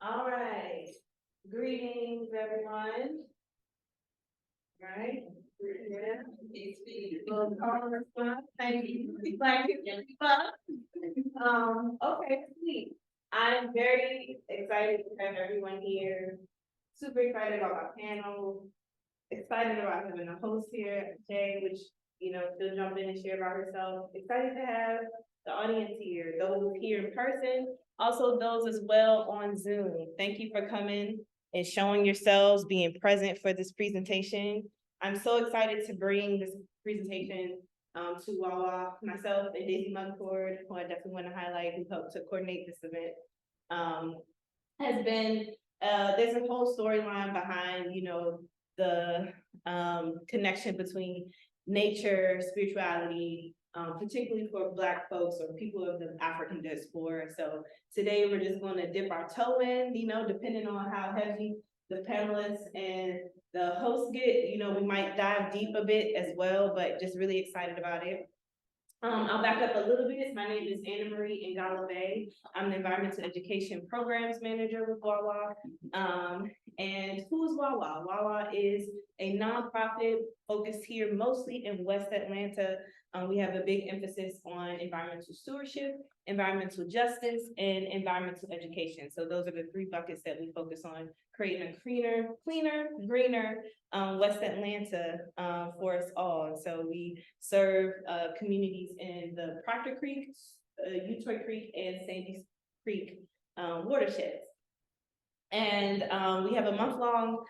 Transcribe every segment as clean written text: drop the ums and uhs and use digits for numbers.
All right. Greetings, everyone. Right? Yeah. Little call response. Thank you. Like, okay, sweet. I'm very excited to have everyone here. Super excited about our panel. Excited about having a host here, Jay, which, she'll jump in and share about herself. Excited to have the audience here, those here in person, also those as well on Zoom. Thank you for coming and showing yourselves, being present for this presentation. I'm so excited to bring this presentation to WAWA. Myself and Daisy Mugford, who I definitely want to highlight, who helped to coordinate this event, has been, there's a whole storyline behind, the connection between nature, spirituality, particularly for Black folks or people of the African diaspora. So today we're just going to dip our toe in, depending on how heavy the panelists and the hosts get, we might dive deep a bit as well, but just really excited about it. I'll back up a little bit. My name is Anna Marie Ngalabe. I'm the Environmental Education Programs Manager with WAWA. And who's WAWA? WAWA is a nonprofit focused here mostly in West Atlanta. We have a big emphasis on environmental stewardship, environmental justice, and environmental education. So those are the three buckets that we focus on, creating a cleaner, greener West Atlanta for us all. So we serve communities in the Proctor Creek, Utoy Creek, and Sandy Creek watersheds. And we have a month-long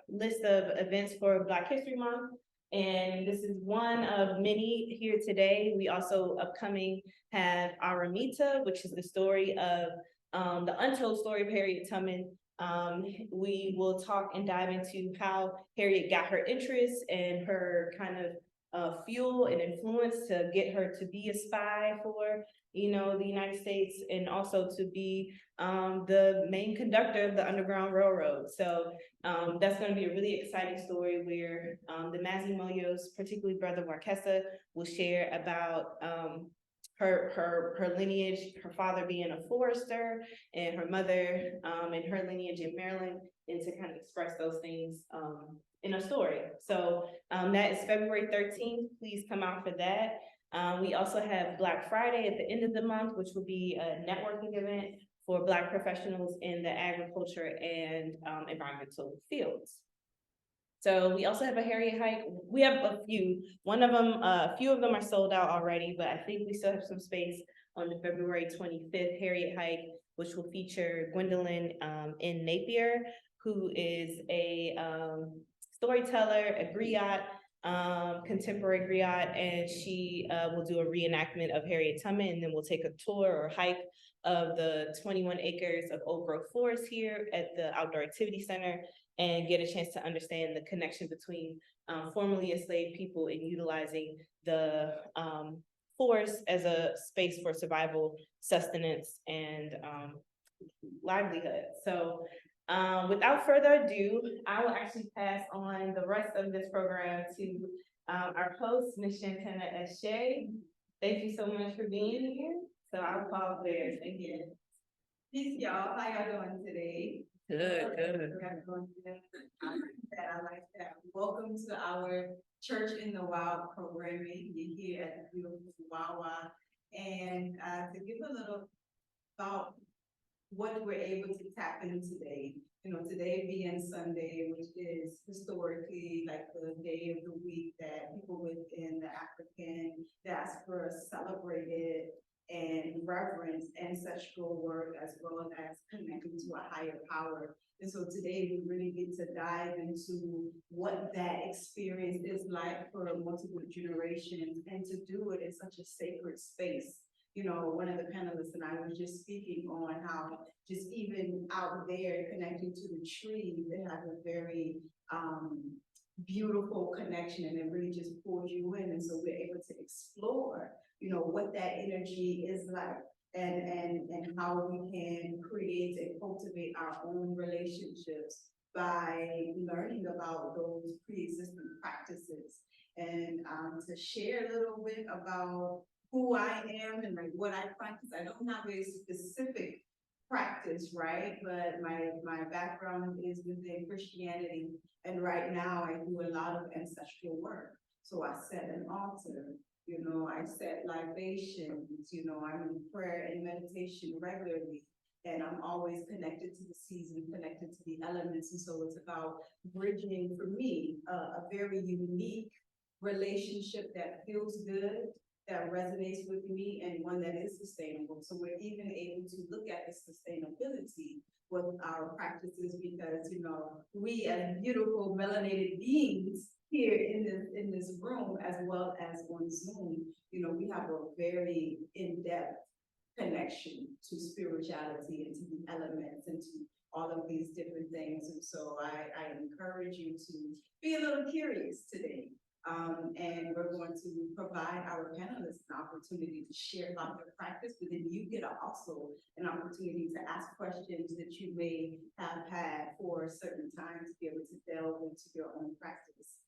list of events for Black History Month. And this is one of many here today. We also upcoming have Aramita, which is the story of the untold story of Harriet Tubman. We will talk and dive into how Harriet got her interest and her kind of fuel and influence to get her to be a spy for, the United States, and also to be the main conductor of the Underground Railroad. So that's going to be a really exciting story where the Mazimoyos, particularly Brother Marquesa, will share about her lineage, her father being a forester, and her mother and her lineage in Maryland, and to kind of express those things in a story. So that is February 13th. Please come out for that. We also have Black Friday at the end of the month, which will be a networking event for Black professionals in the agriculture and environmental fields. So we also have a Harriet hike. We have a few. A few of them are sold out already, but I think we still have some space on the February 25th Harriet hike, which will feature Gwendolyn in Napier, who is a storyteller, a griot, contemporary griot, and she will do a reenactment of Harriet Tubman, and then we'll take a tour or hike of the 21 acres of old growth forest here at the Outdoor Activity Center, and get a chance to understand the connection between formerly enslaved people and utilizing the forest as a space for survival, sustenance, and livelihood. So without further ado, I will actually pass on the rest of this program to our host, Ms. Shantana Eshe. Thank you so much for being here. So I'll pause there again. Peace, y'all. How y'all doing today? Good. I like that. Welcome to our Church in the Wild programming. You're here at the beautiful WAWA. And to give a little thought what we're able to tap in today. Today being Sunday, which is historically like the day of the week that people within the African diaspora celebrated and reverence ancestral work, as well as connecting to a higher power. And so today we really get to dive into what that experience is like for multiple generations, and to do it in such a sacred space. One of the panelists and I was just speaking on how just even out there connecting to the tree, they have a very beautiful connection, and it really just pulls you in. And so we're able to explore, what that energy is like, and how we can create and cultivate our own relationships by learning about those pre-existing practices. And to share a little bit about who I am and like what I practice. I don't have a specific practice, right? But my background is within Christianity, and right now I do a lot of ancestral work. So I set an altar, you know, I set libations, you know, I'm in prayer and meditation regularly. And I'm always connected to the season, connected to the elements. And so it's about bridging, for me, a very unique relationship that feels good, that resonates with me, and one that is sustainable. So we're even able to look at the sustainability with our practices, because, you know, we as beautiful melanated beings here in this room, as well as on Zoom, you know, we have a very in-depth connection to spirituality and to the elements and to all of these different things. And so I encourage you to be a little curious today. And we're going to provide our panelists an opportunity to share about their practice, but then you get also an opportunity to ask questions that you may have had for a certain time to be able to delve into your own practice.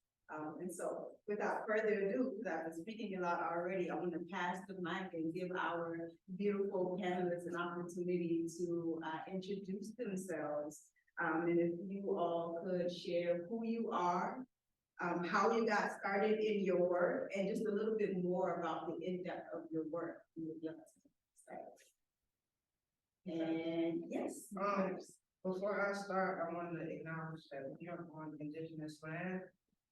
And so without further ado, because I've been speaking a lot already, I want to pass the mic and give our beautiful panelists an opportunity to introduce themselves. And if you all could share who you are, how you got started in your work, and just a little bit more about the in-depth of your work. And yes. Before I start, I want to acknowledge that we are on indigenous land,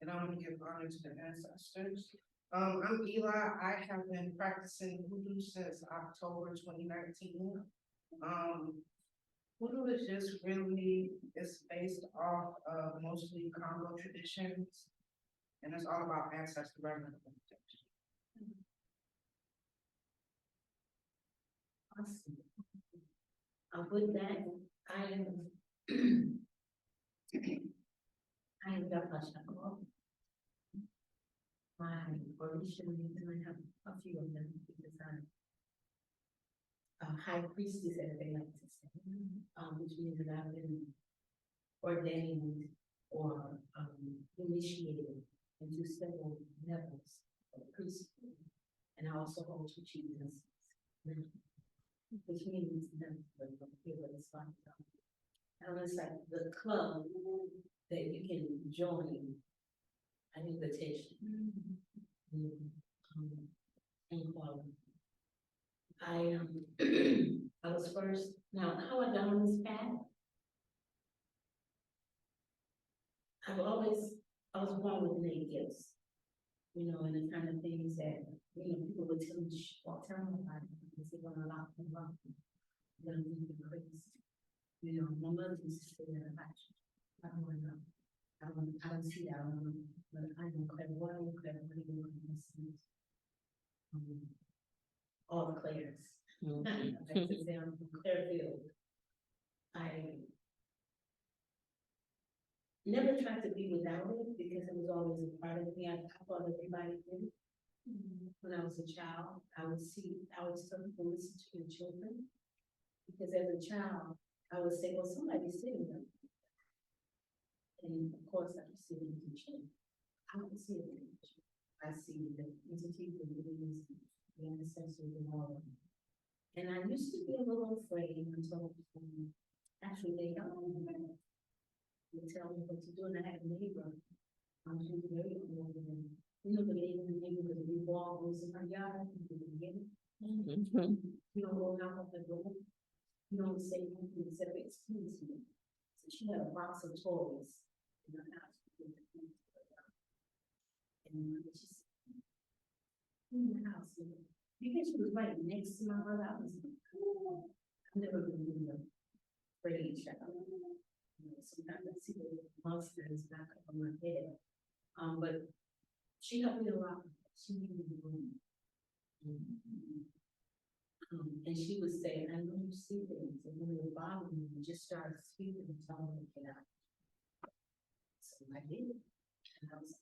and I want to give honor to the ancestors. I'm Eli. I have been practicing VooDoo since October 2019. VooDoo is just really, it's based off of mostly Congo traditions, and it's all about ancestor reverence. Awesome. With that, I am Dr. Shako. My Orishas, and I have a few of them because I'm a high priestess, as they like to say, which means that I've been ordained or initiated into several levels of priesthood, and I also hold two chiefnesses, which means that it's like it's like the club that you can join an invitation. And I was first. Now, how I got on this path, I was born with innate gifts, you know, and the kind of things that, you know, people would tell me, tell me about it, because they're gonna lock them up, they're gonna leave you crazy. You know, my mother used to say that about you. I don't know. I don't see that. But I know Claire, what are you, Claire? What are you doing? All the Claires. I like to say I'm from Clairfield. I never tried to be without it because it was always a part of me. I thought everybody did. When I was a child, I would start to listen to the children, because as a child, I would say, well, somebody's sitting there. And of course, I was sitting in the children. I don't see it in the children. I see the entity, the beings, the ancestors, and all of them. And I used to be a little afraid until actually they would tell me what to do. And I had a neighbor, she was very old, and you know, the neighbor with the wall was in her yard, in the beginning. You don't go out of the door. You don't say anything except excuse me. So she had a box of toys in her house. And she said, in the house, because she was right next to my brother, I was like, oh, I've never been in the afraid child. You know, sometimes I see the monsters back up on my head. But she helped me a lot. She knew the room. And she would say, I know you see things, and when you're bothering me, you just start speaking and telling me to get out. So I did. And I was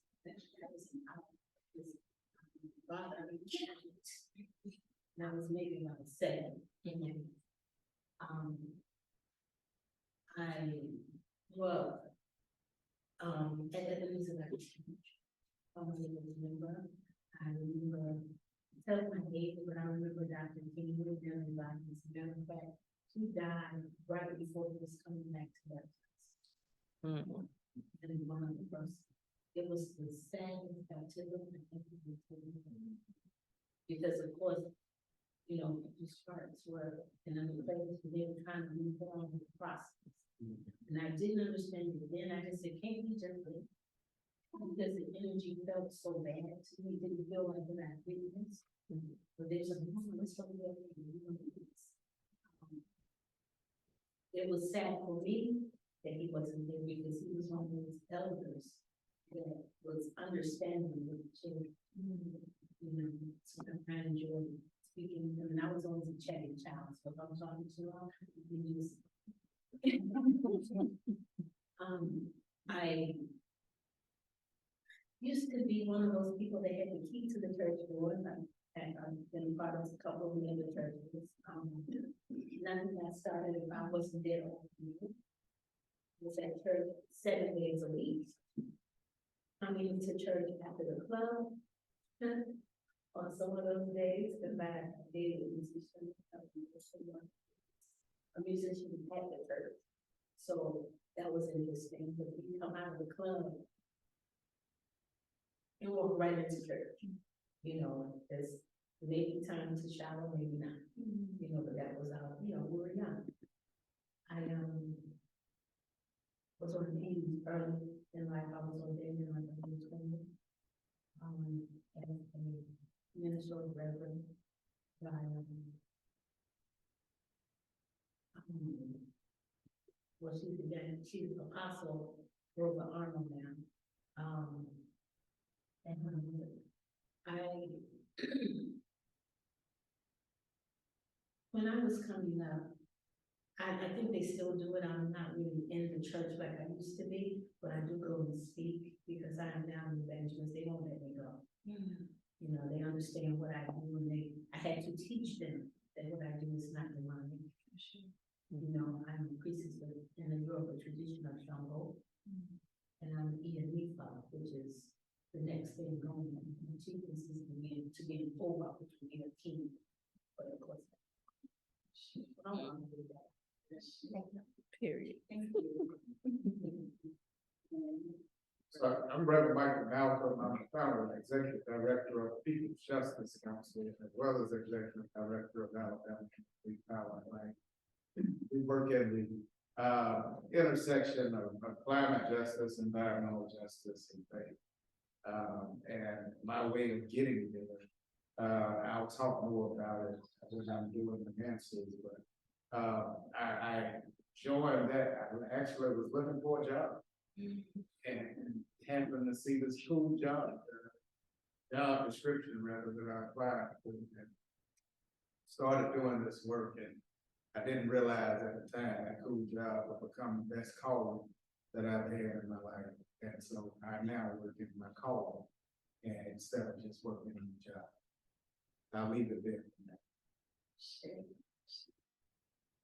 bothering me. And I was maybe about 7. And the reason I was huge. I remember telling my neighbor, but I remember Dr. King would have done about his matter of fact. He died right before he was coming back to that place. And one of the first, it was the saddest baptism I think we did. Because of course, you know, these parts were in other places, they were trying to move on with the process. And I didn't understand it then, I just said, can't we just live? Because the energy felt so bad to me, didn't feel like when I did this. But there's a movement somewhere. It was sad for me that he wasn't there because he was one of those elders that was understanding with the children. You know, so I enjoyed speaking to him, and I was always a chatting child, so if I was talking too long, you just. I used to be one of those people that had the key to the church door, and I've been part of a couple of the other churches. Nothing that started if I wasn't there. Was at church 7 days a week. Coming to church after the club. On some of those days, because I did a musician at the church. So that was interesting, but you come out of the club, you walk right into church. You know, there's maybe time to shower, maybe not. You know, but that was our, you know, we were young. I was ordained early in life. I was ordained in like 2020. As a minister of reverend by well, she's an apostle, Rosa Arnold now. And when I was coming up, I think they still do it. I'm not really in the church like I used to be, but I do go and speak because I am now an evangelist. They won't let me go. You know, they understand what I do, and I had to teach them that what I do is not demonic. You know, I'm a priestess in the Yoruba tradition of Shango, and I'm Iyanifa, which is the next thing going. The chiefess is to be in Owa, which would be a king, but of course, I don't want to do that. Period. Thank you. So I'm Reverend Michael Malcolm. I'm the founder and executive director of People's Justice Council, as well as executive director of Alabama Complete Power Line. We work in the intersection of climate justice, environmental justice, and faith. And my way of getting there, I'll talk more about it when I'm doing the answers, but I joined that. I actually was looking for a job. And happened to see this cool job description rather than I applied for, and started doing this work. And I didn't realize at the time that cool job would become the best calling that I've had in my life. And so I now work in my call, and instead of just working in the job. I'll leave it there.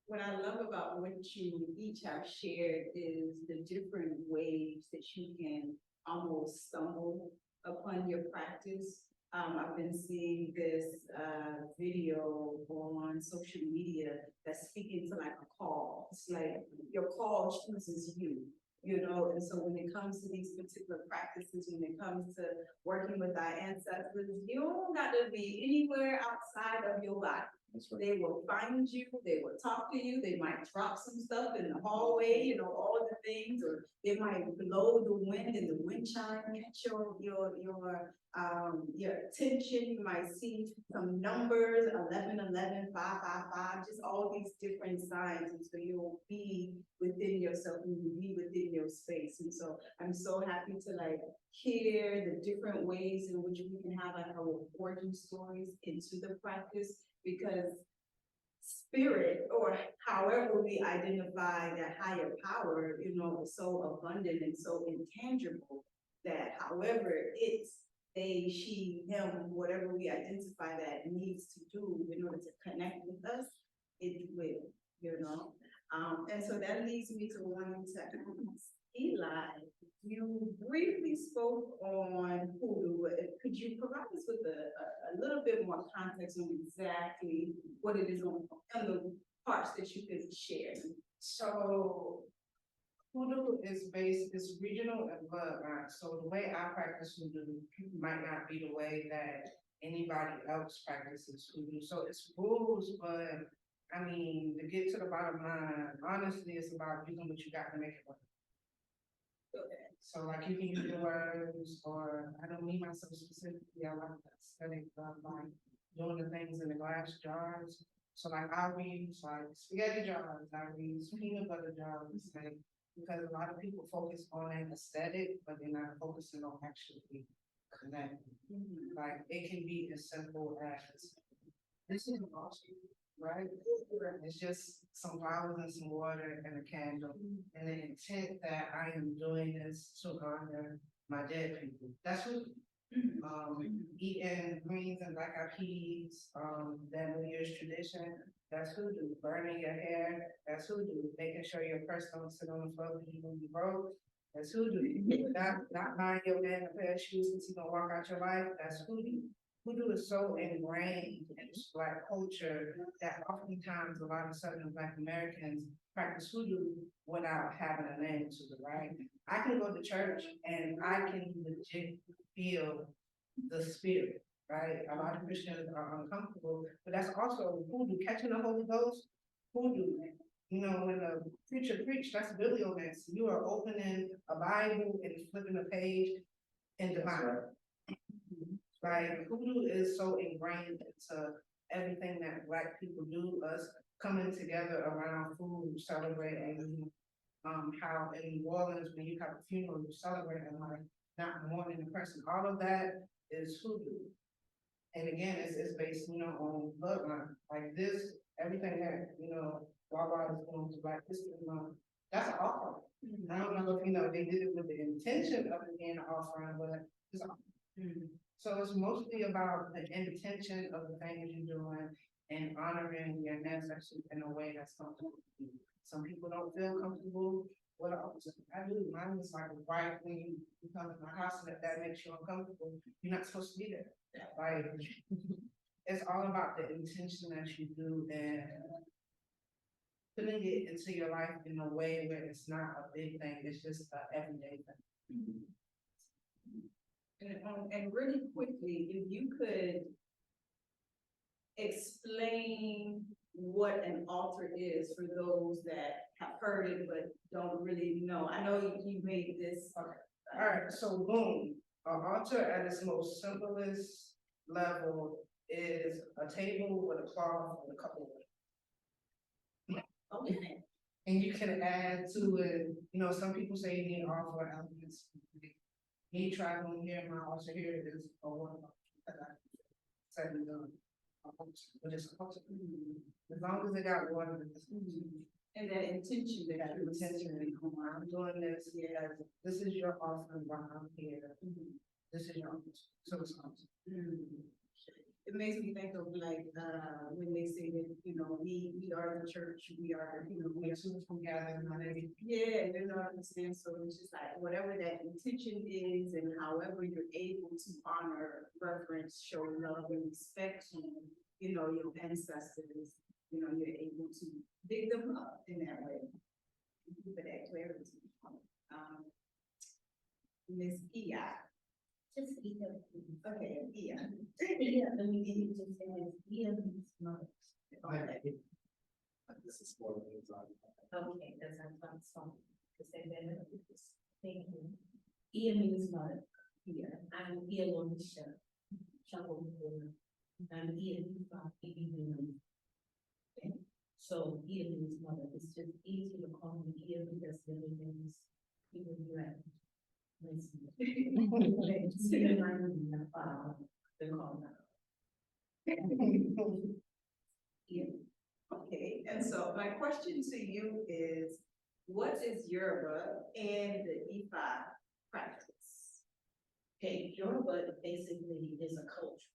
What I love about what you each have shared is the different ways that you can almost stumble upon your practice. I've been seeing this video on social media that's speaking to like a call. It's like your call chooses you, you know, and so when it comes to these particular practices, when it comes to working with our ancestors, you don't got to be anywhere outside of your body. They will find you, they will talk to you, they might drop some stuff in the hallway, you know, all the things, or they might blow the wind and the wind chime catch your attention. You might see some numbers, 11, 11, 5, 5, 5, just all these different signs. And so you'll be within yourself, and you'll be within your space. And so I'm so happy to like hear the different ways in which we can have like our origin stories into the practice, because spirit, or however we identify that higher power, you know, is so abundant and so intangible that however it's they, she, him, whatever we identify that needs to do in order to connect with us, it will, you know. And so that leads me to wanting to ask Eli, you briefly spoke on HooDoo. Could you provide us with a little bit more context on exactly what it is on the parts that you could share? So HooDoo is regional and bloodline. So the way I practice HooDoo might not be the way that anybody else practices HooDoo. So it's rules, but I mean, to get to the bottom line, honestly, it's about using what you got to make it work. So like you can use the words, or I don't mean myself specifically, I like that aesthetic of like doing the things in the glass jars. So like I'll use like spaghetti jars, I'll use peanut butter jars, like, because a lot of people focus on an aesthetic, but they're not focusing on actually connecting. Like it can be as simple as this is awesome, right? It's just some flowers and some water and a candle, and the intent that I am doing this to honor my dead people. That's what eating greens and black eyed peas, that New Year's tradition. That's HooDoo. Burning your hair. That's HooDoo. Making sure your purse don't sit on the floor when you broke. That's HooDoo. Not buying your man a pair of shoes since he's gonna walk out your life. That's HooDoo. HooDoo is so ingrained in Black culture that oftentimes a lot of Southern Black Americans practice HooDoo without having a name to it, right? I can go to church and I can legit feel the spirit, right? A lot of Christians are uncomfortable, but that's also HooDoo, catching the Holy Ghost, HooDoo. You know, when the preacher preached, that's bibliomancy. You are opening a Bible and flipping a page in divine. Right? HooDoo is so ingrained into everything that Black people do, us coming together around food, celebrating, how in New Orleans, when you have a funeral, you celebrate and like not mourning the person. All of that is HooDoo. And again, it's based, you know, on bloodline. Like this, everything that, you know, WAWA is going to Black History Month, that's an offering. I don't know if, you know, they did it with the intention of it being an offering, but it's offering. So it's mostly about the intention of the things you're doing and honoring your ancestors in a way that's comfortable for you. Some people don't feel comfortable with it. I do. Mine was like right when you come to my house and if that makes you uncomfortable, you're not supposed to be there. Like it's all about the intention that you do and putting it into your life in a way where it's not a big thing, it's just an everyday thing. And really quickly, if you could explain what an altar is for those that have heard it but don't really know. I know you made this. All right, so boom, an altar at its most simplest level is a table with a cloth and a couple of Okay. and you can add to it, you know, some people say you need all four elements. Me traveling here, my altar here is a one said and done. But it's as long as they got water, And that intention that that intention, I'm doing this, yeah, this is your offering while I'm here. This is your offering. So it's awesome. It makes me think of like, when they say that, you know, we are the church, we are, you know, we are students from gathering, yeah, you know what I'm saying? So it's just like, whatever that intention is and however you're able to honor, reverence, show love and respect to, you know, your ancestors, you know, you're able to dig them up in that way. For that clarity. Miss Ia. Just Ia. Okay, Ia. Ia, I mean, you just say it's Ia means mother. Okay. This is for the design. Okay, that's how I'm song. To say that, thank you. Ia means mother. Ia, I'm Ia Lonisha. Shabu. I'm Ia Ifa, Ibi. Okay, so Ia means mother. It's just easy to call me Ia because the other names people do it. Okay, and so my question to you is, what is Yoruba and the Ifa practice? Okay, Yoruba basically is a culture.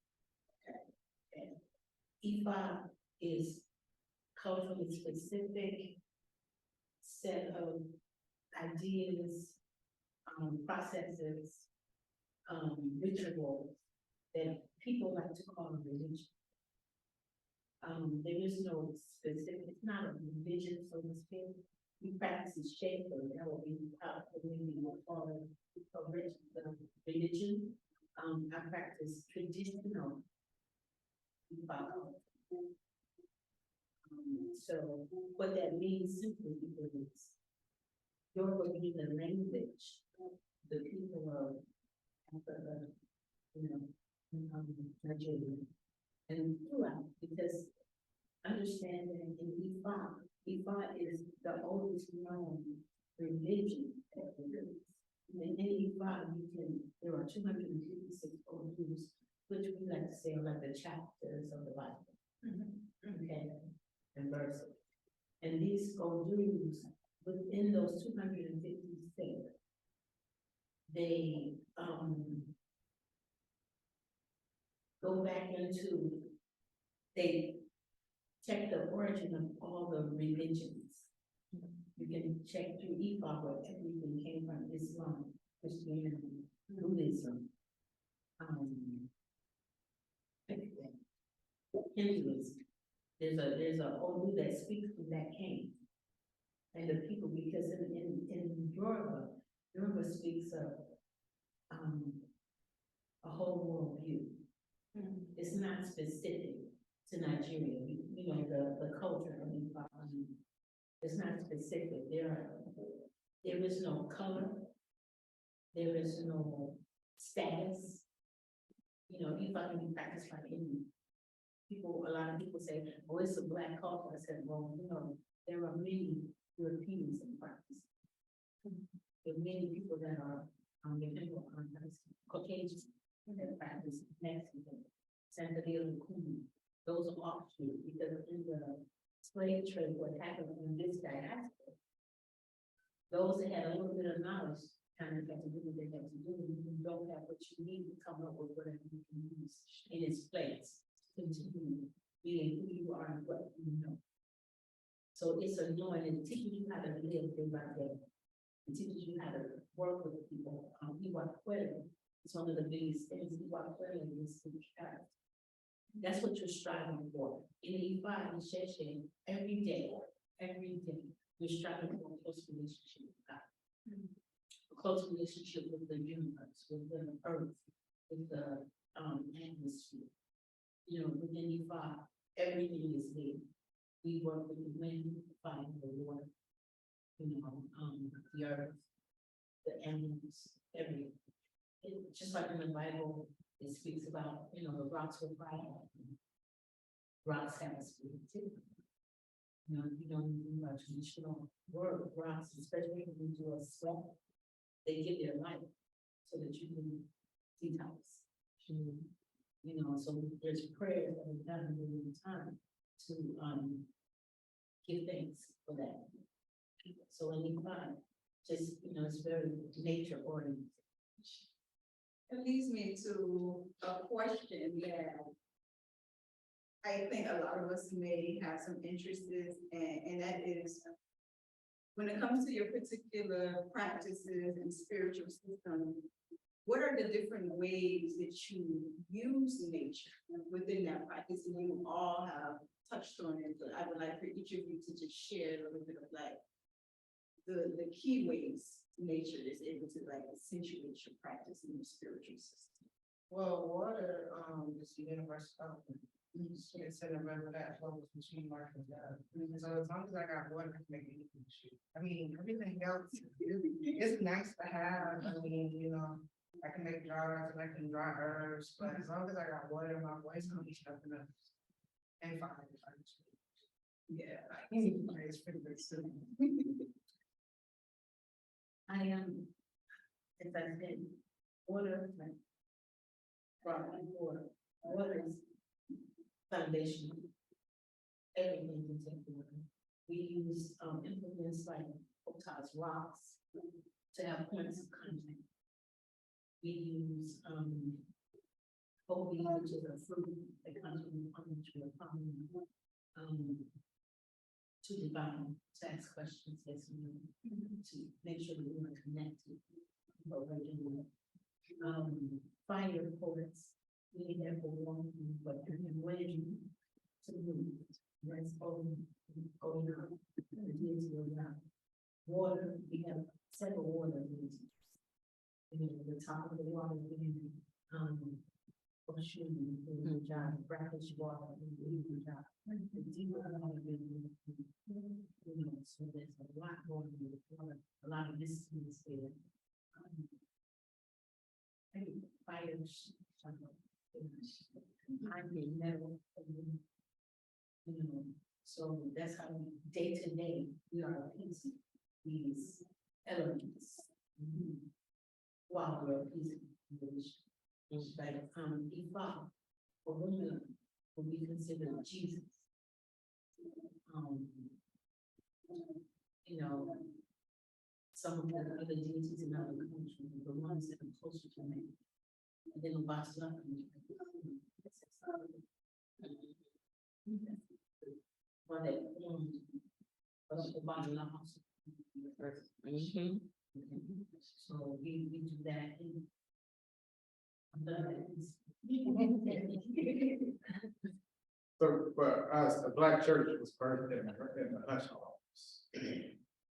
Okay, and Ifa is culturally specific set of ideas, processes, rituals that people like to call religion. There is no specific, it's not a religion, so to speak. We practice is shape, or that will be maybe more call it religion. I practice traditional. So what that means simply is your the language, the people of Africa, Nigeria, and throughout, because understanding in Ifa is the oldest known religion that there is. And in Ifa, there are 256 ODUs, which we like to say are like the chapters of the Bible. Okay, and verses. And these ODUs, within those 256, they go back into, they check the origin of all the religions. You can check through Ifa where everything came from: Islam, Christianity, Buddhism, Hinduism. There's a Odu that speaks from that came. And the people, because in Yoruba speaks of a whole world view. It's not specific to Nigeria. You know, the culture of Ifa. It's not specific. There is no color. There is no status. You know, Ifa can be practiced by any people. A lot of people say, "Oh, it's a black culture." I said, "Well, you know, there are many Europeans in practice. There are many people that are Caucasian that practice Mexican, Santeria, Kumu. Those are offshoot because in the slave trade, what happened in this diaspora, those that had a little bit of knowledge kind of got to do what they got to do. You don't have what you need to come up with whatever you can use in its place to continue being who you are and what you know. So it's a knowing, and it teaches you how to live day by day. It teaches you how to work with people. It's one of the biggest things. Is to character. That's what you're striving for. In Ifa and Sheshe, every day, you're striving for a close relationship with God. A close relationship with the universe, with the earth, with the atmosphere. You know, within Ifa, everything is there. We work with the wind, the fire, the water, you know, the earth, the animals, everything. Just like in the Bible, it speaks about, you know, the rocks will cry out. Rocks have a spirit too. You know, in our traditional world, rocks, especially when you do a sweat, they give their life so that you can detox. You know, so there's prayers that are done during the time to give thanks for that. So in Ifa, just, you know, it's very nature oriented. It leads me to a question that I think a lot of us may have some interest in, and that is, when it comes to your particular practices and spiritual system, what are the different ways that you use nature within that practice? And you all have touched on it, but I would like for each of you to just share a little bit of like the key ways nature is able to like accentuate your practice in your spiritual system. Well, water is the universal element. It's in a river that flows between Mark and God. So as long as I got water, I can make anything shoot. I mean, everything else is nice to have. I mean, you know, I can make jars and I can dry herbs, but as long as I got water, my voice can be stuff enough. And fire. Yeah, It's pretty good too. I am, as I said, water, like, water is foundational. Everything can take water. We use implements like HooDoo rocks to have points of contact. We use HooDoo, which is a fruit that comes from the palm, to divine, to ask questions, yes, to make sure that we're connected. What we're doing. Fire poets, we need that for warming, but when to move. That's going on. The deity going on. Water, we have several water deities. The top of the water being, job, brackish water, job. The deeper water being, so there's a lot going on with water, a lot of mysteries there. I think fires, I mean, metal, so that's how day to day we are appeasing these elements. While we're appeasing like Ifa or women will be considered Jesus. Some of the other deities in other countries, the ones that are closer to me, and then Obasla. But they so we do that. So for us, the Black church was birthed in the hush homes.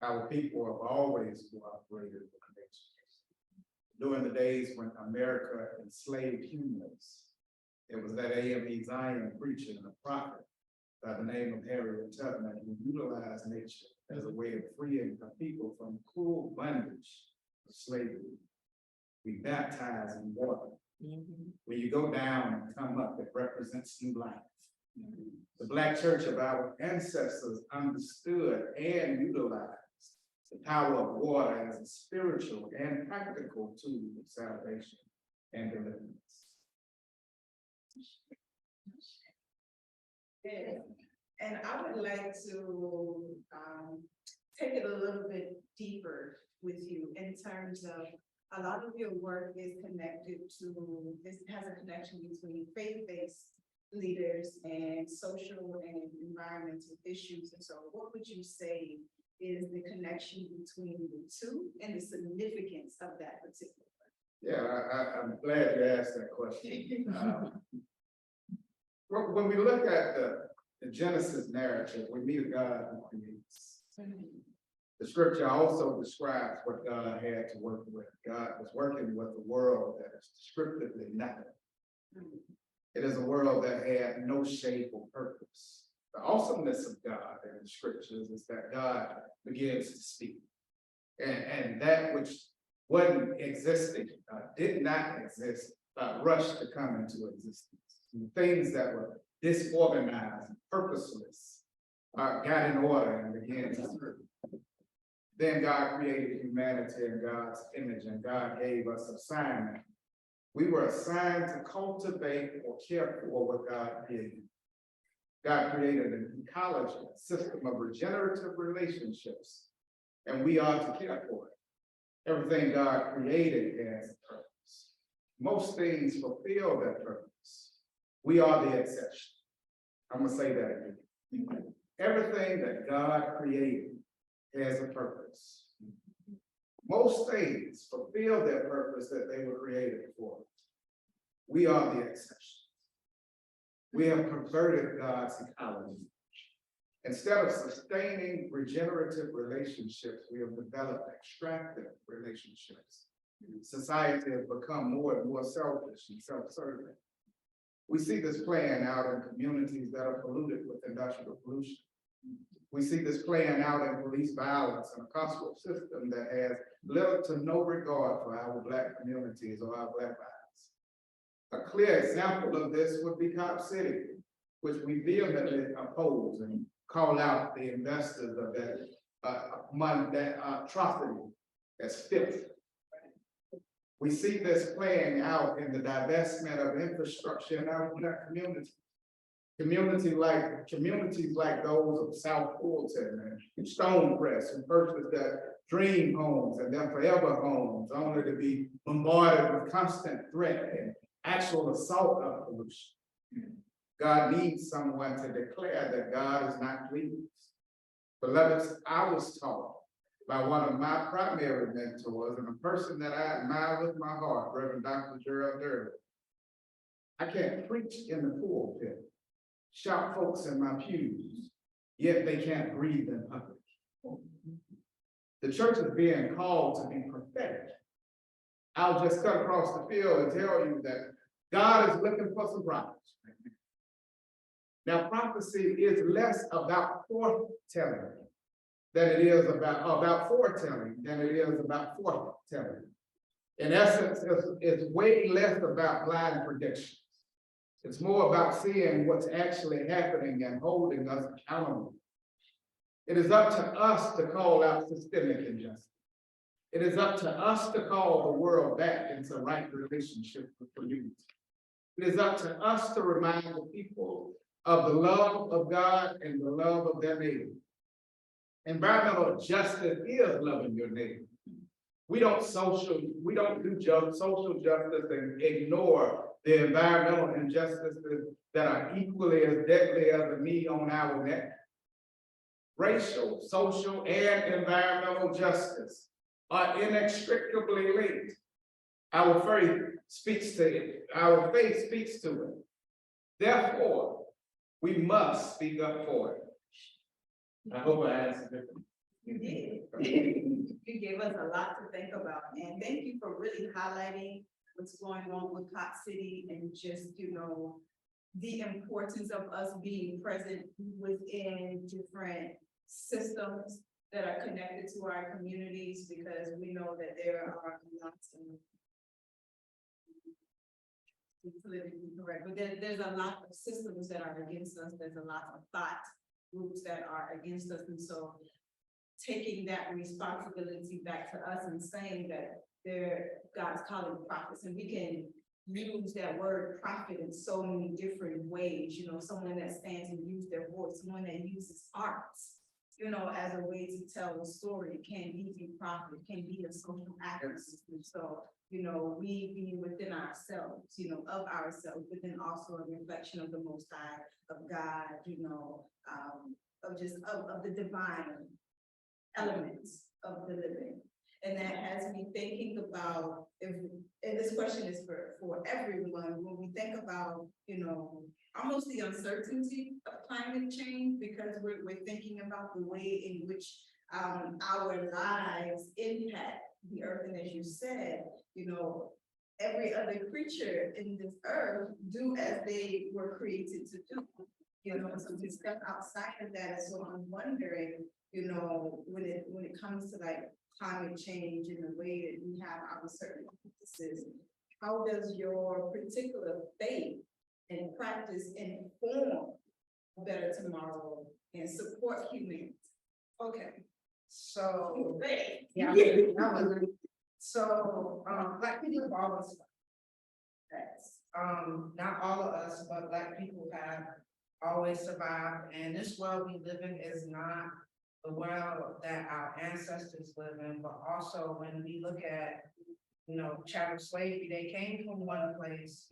Our people have always cooperated with nations. During the days when America enslaved humans, it was that A.M.E. Zion preacher and a prophet by the name of Harriet Tubman who utilized nature as a way of freeing the people from cruel bondage of slavery. We baptize in water. When you go down and come up, it represents new life. The Black church of our ancestors understood and utilized the power of water as a spiritual and practical tool of salvation and deliverance. Yeah. And I would like to take it a little bit deeper with you in terms of a lot of your work is connected to, this has a connection between faith-based leaders and social and environmental issues. And so what would you say is the connection between the two and the significance of that particular work? Yeah, I'm glad you asked that question. When we look at the Genesis narrative, we meet a God who creates. The scripture also describes what God had to work with. God was working with a world that is descriptively nothing. It is a world that had no shape or purpose. The awesomeness of God in the scriptures is that God begins to speak. And that which wasn't existing, did not exist, rushed to come into existence. And things that were disorganized, purposeless, got in order and began to serve. Then God created humanity in God's image, and God gave us assignment. We were assigned to cultivate or care for what God created. God created an ecology, a system of regenerative relationships, and we are to care for it. Everything God created has a purpose. Most things fulfill that purpose. We are the exception. I'm gonna say that again. Everything that God created has a purpose. Most things fulfill their purpose that they were created for. We are the exception. We have perverted God's ecology. Instead of sustaining regenerative relationships, we have developed extractive relationships. Society has become more and more selfish and self-serving. We see this playing out in communities that are polluted with industrial pollution. We see this playing out in police violence and a carceral system that has little to no regard for our Black communities or our Black lives. A clear example of this would be Cop City, which we vehemently oppose and call out the investors of that atrocity as filth. We see this playing out in the divestment of infrastructure in our Black community. Communities like those of South Fulton and Stonecrest, who purchased their dream homes and their forever homes, only to be bombarded with constant threat and actual assault of pollution. God needs someone to declare that God is not pleased. Beloveds, I was taught by one of my primary mentors and a person that I admire with my heart, Reverend Dr. Gerald Durley. I can't preach in the pulpit. shout folks in my pews, yet they can't breathe in public. The church is being called to be prophetic. I'll just cut across the field and tell you that God is looking for some prophets. Now, prophecy is less about foretelling than it is about foretelling than it is about foretelling. In essence, it's way less about blind predictions. It's more about seeing what's actually happening and holding us accountable. It is up to us to call out systemic injustice. It is up to us to call the world back into right relationship with community. It is up to us to remind the people of the love of God and the love of their neighbor. Environmental justice is loving your neighbor. We don't do social justice and ignore the environmental injustices that are equally as deadly as the knee on our neck. Racial, social, and environmental justice are inextricably linked. Our faith speaks to it. Our faith speaks to it. Therefore, we must speak up for it. I hope I answered it. You did. You gave us a lot to think about, and thank you for really highlighting what's going on with Hot City and just, the importance of us being present within different systems that are connected to our communities, because we know that there are lots of politically correct, but there's a lot of systems that are against us. There's a lot of thought groups that are against us, and so taking that responsibility back to us and saying that God's calling prophets, and we can use that word prophet in so many different ways. Someone that stands and uses their voice, someone that uses arts, as a way to tell a story. It can be a prophet, it can be a social activist. And so, we be within ourselves, of ourselves, but then also a reflection of the Most High, of God, of the divine elements of the living. And that has me thinking about, and this question is for everyone, when we think about, almost the uncertainty of climate change, because we're thinking about the way in which our lives impact the earth. And as you said, every other creature in this earth do as they were created to do. So to step outside of that. So I'm wondering, when it comes to like climate change and the way that we have our certain practices, how does your particular faith and practice inform a better tomorrow and support humanity? Okay. So, Faith. yeah, so, Black people have always, not all of us, but Black people have always survived, and this world we live in is not the world that our ancestors live in, but also when we look at, chattel slavery, they came from one place,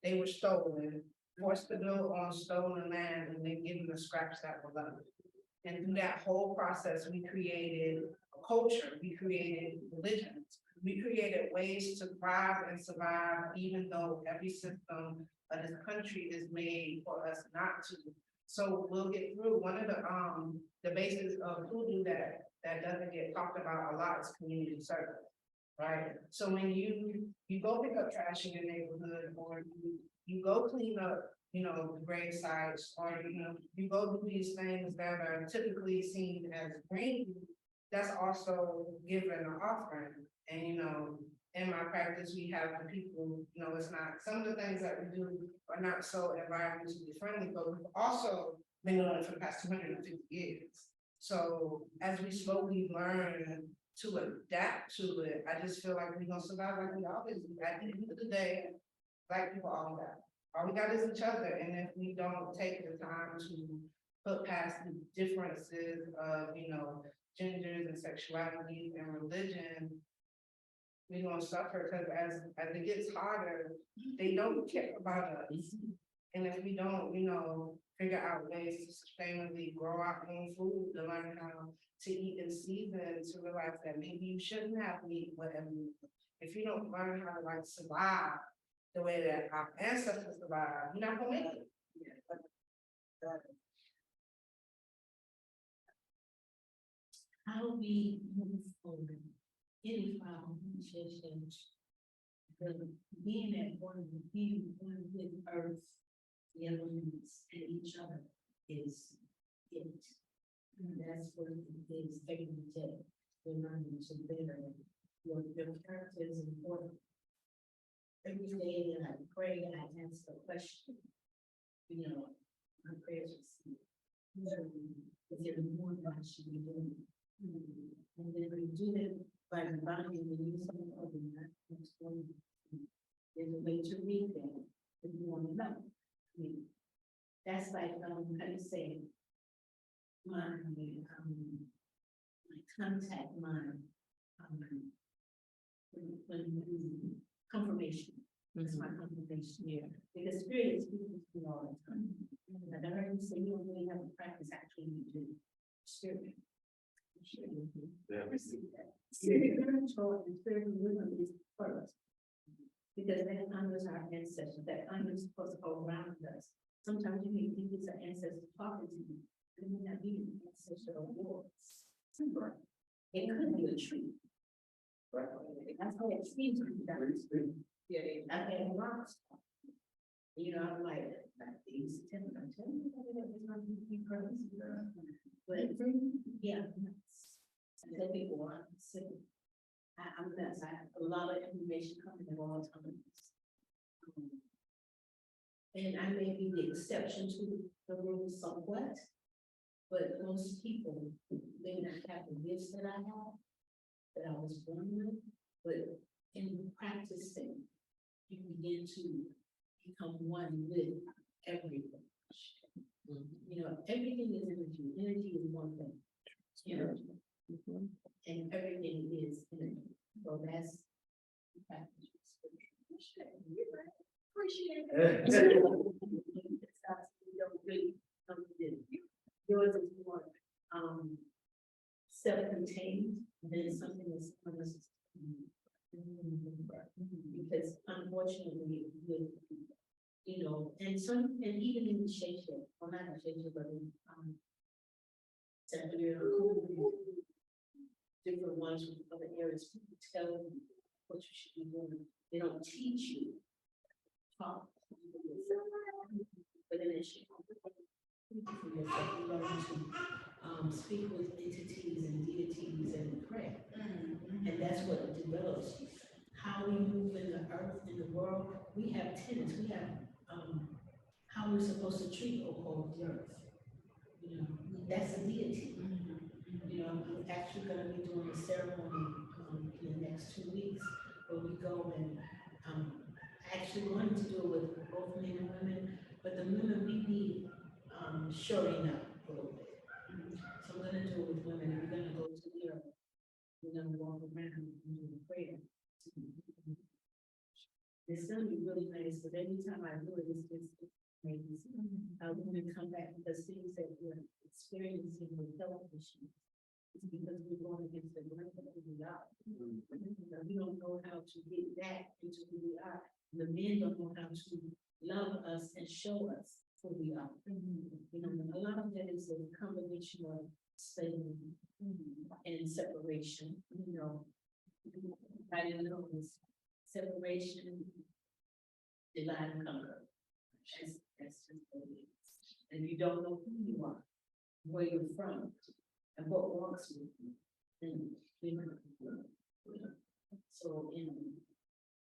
they were stolen, forced to build on stolen land, and then given the scraps that were left. And through that whole process, we created a culture, we created religions, we created ways to thrive and survive, even though every system of this country is made for us not to. So we'll get through. One of the basis of HooDoo that doesn't get talked about a lot is community service, right? So when you go pick up trash in your neighborhood, or you go clean up, the grave sites, or you go do these things that are typically seen as green, that's also given an offering. And in my practice, we have the people, it's not, some of the things that we do are not so environmentally friendly, but we've also been doing it for the past 250 years. So as we slowly learn to adapt to it, I just feel like we're gonna survive like we always do. At the end of the day, Black people all got. All we got is each other. And if we don't take the time to put past the differences of, genders and sexualities and religion, we're gonna suffer, because as it gets harder, they don't care about us. And if we don't, figure out ways to sustainably grow our own food, to learn how to eat in season, to realize that maybe you shouldn't have meat, whatever. If you don't learn how to survive the way that our ancestors survived, you're not gonna make it. How we move forward, any problem, being at one, being one with earth, the elements, and each other is it. And that's what it is every day. We're learning to better. Your character is important. Every day that I pray, I ask a question. You know, my prayers are is there more that I should be doing? And then we do it by combining the use of that. There's a way to read that if you want to know. I mean, that's like, how do you say, my contact, when confirmation. That's my confirmation. Yeah. Because spirit is speaking to me all the time. And I heard you say you don't really have to practice, actually you do. Spirit. Yeah. Spirit control and spirit movement is first. Because that honors our ancestors, that honors what's around us. Sometimes you may think it's an ancestor talking to you, it may not be an ancestor of words. It could be a tree. That's how it seems to be done. Yeah, I've had rocks. You know, I'm like these, I'm telling you, it's not be present. But yeah, I tell people I'm sick. I'm nuts. I have a lot of information coming at all times. And I may be the exception to the rule somewhat, but most people may not have the gifts that I have, that I was born with, but in practicing, you begin to become one with everything. You know, everything is energy. Energy is one thing. You know, and everything is energy. So that's practice. Appreciate it. Yours is more self-contained than something that's unnecessary. Because unfortunately, with you know, and even in the shade, well, not in the shade, but in different ones from other areas, people tell you what you should be doing. They don't teach you. Talk. But then it should learn to speak with entities and deities and pray. And that's what develops you. How we move in the earth, in the world, we have tenets, we have how we're supposed to treat the earth. You know, that's a deity. You know, I'm actually going to be doing a ceremony in the next 2 weeks where we go and actually wanted to do it with both men and women, but the women we need shoring up a little bit. So I'm going to do it with women, and we're going to go to Europe. We're going to walk around and do a prayer. It's going to be really nice, but every time I do it, it's just amazing. I want to come back because things that we're experiencing with health issues. It's because we're going against the grain of who we are. We don't know how to get back into who we are. The men don't know how to love us and show us who we are. You know, a lot of that is a combination of slavery and separation. You know, I didn't know this separation, divide and conquer. That's just what it is. And you don't know who you are, where you're from, and what walks with you. And you know, so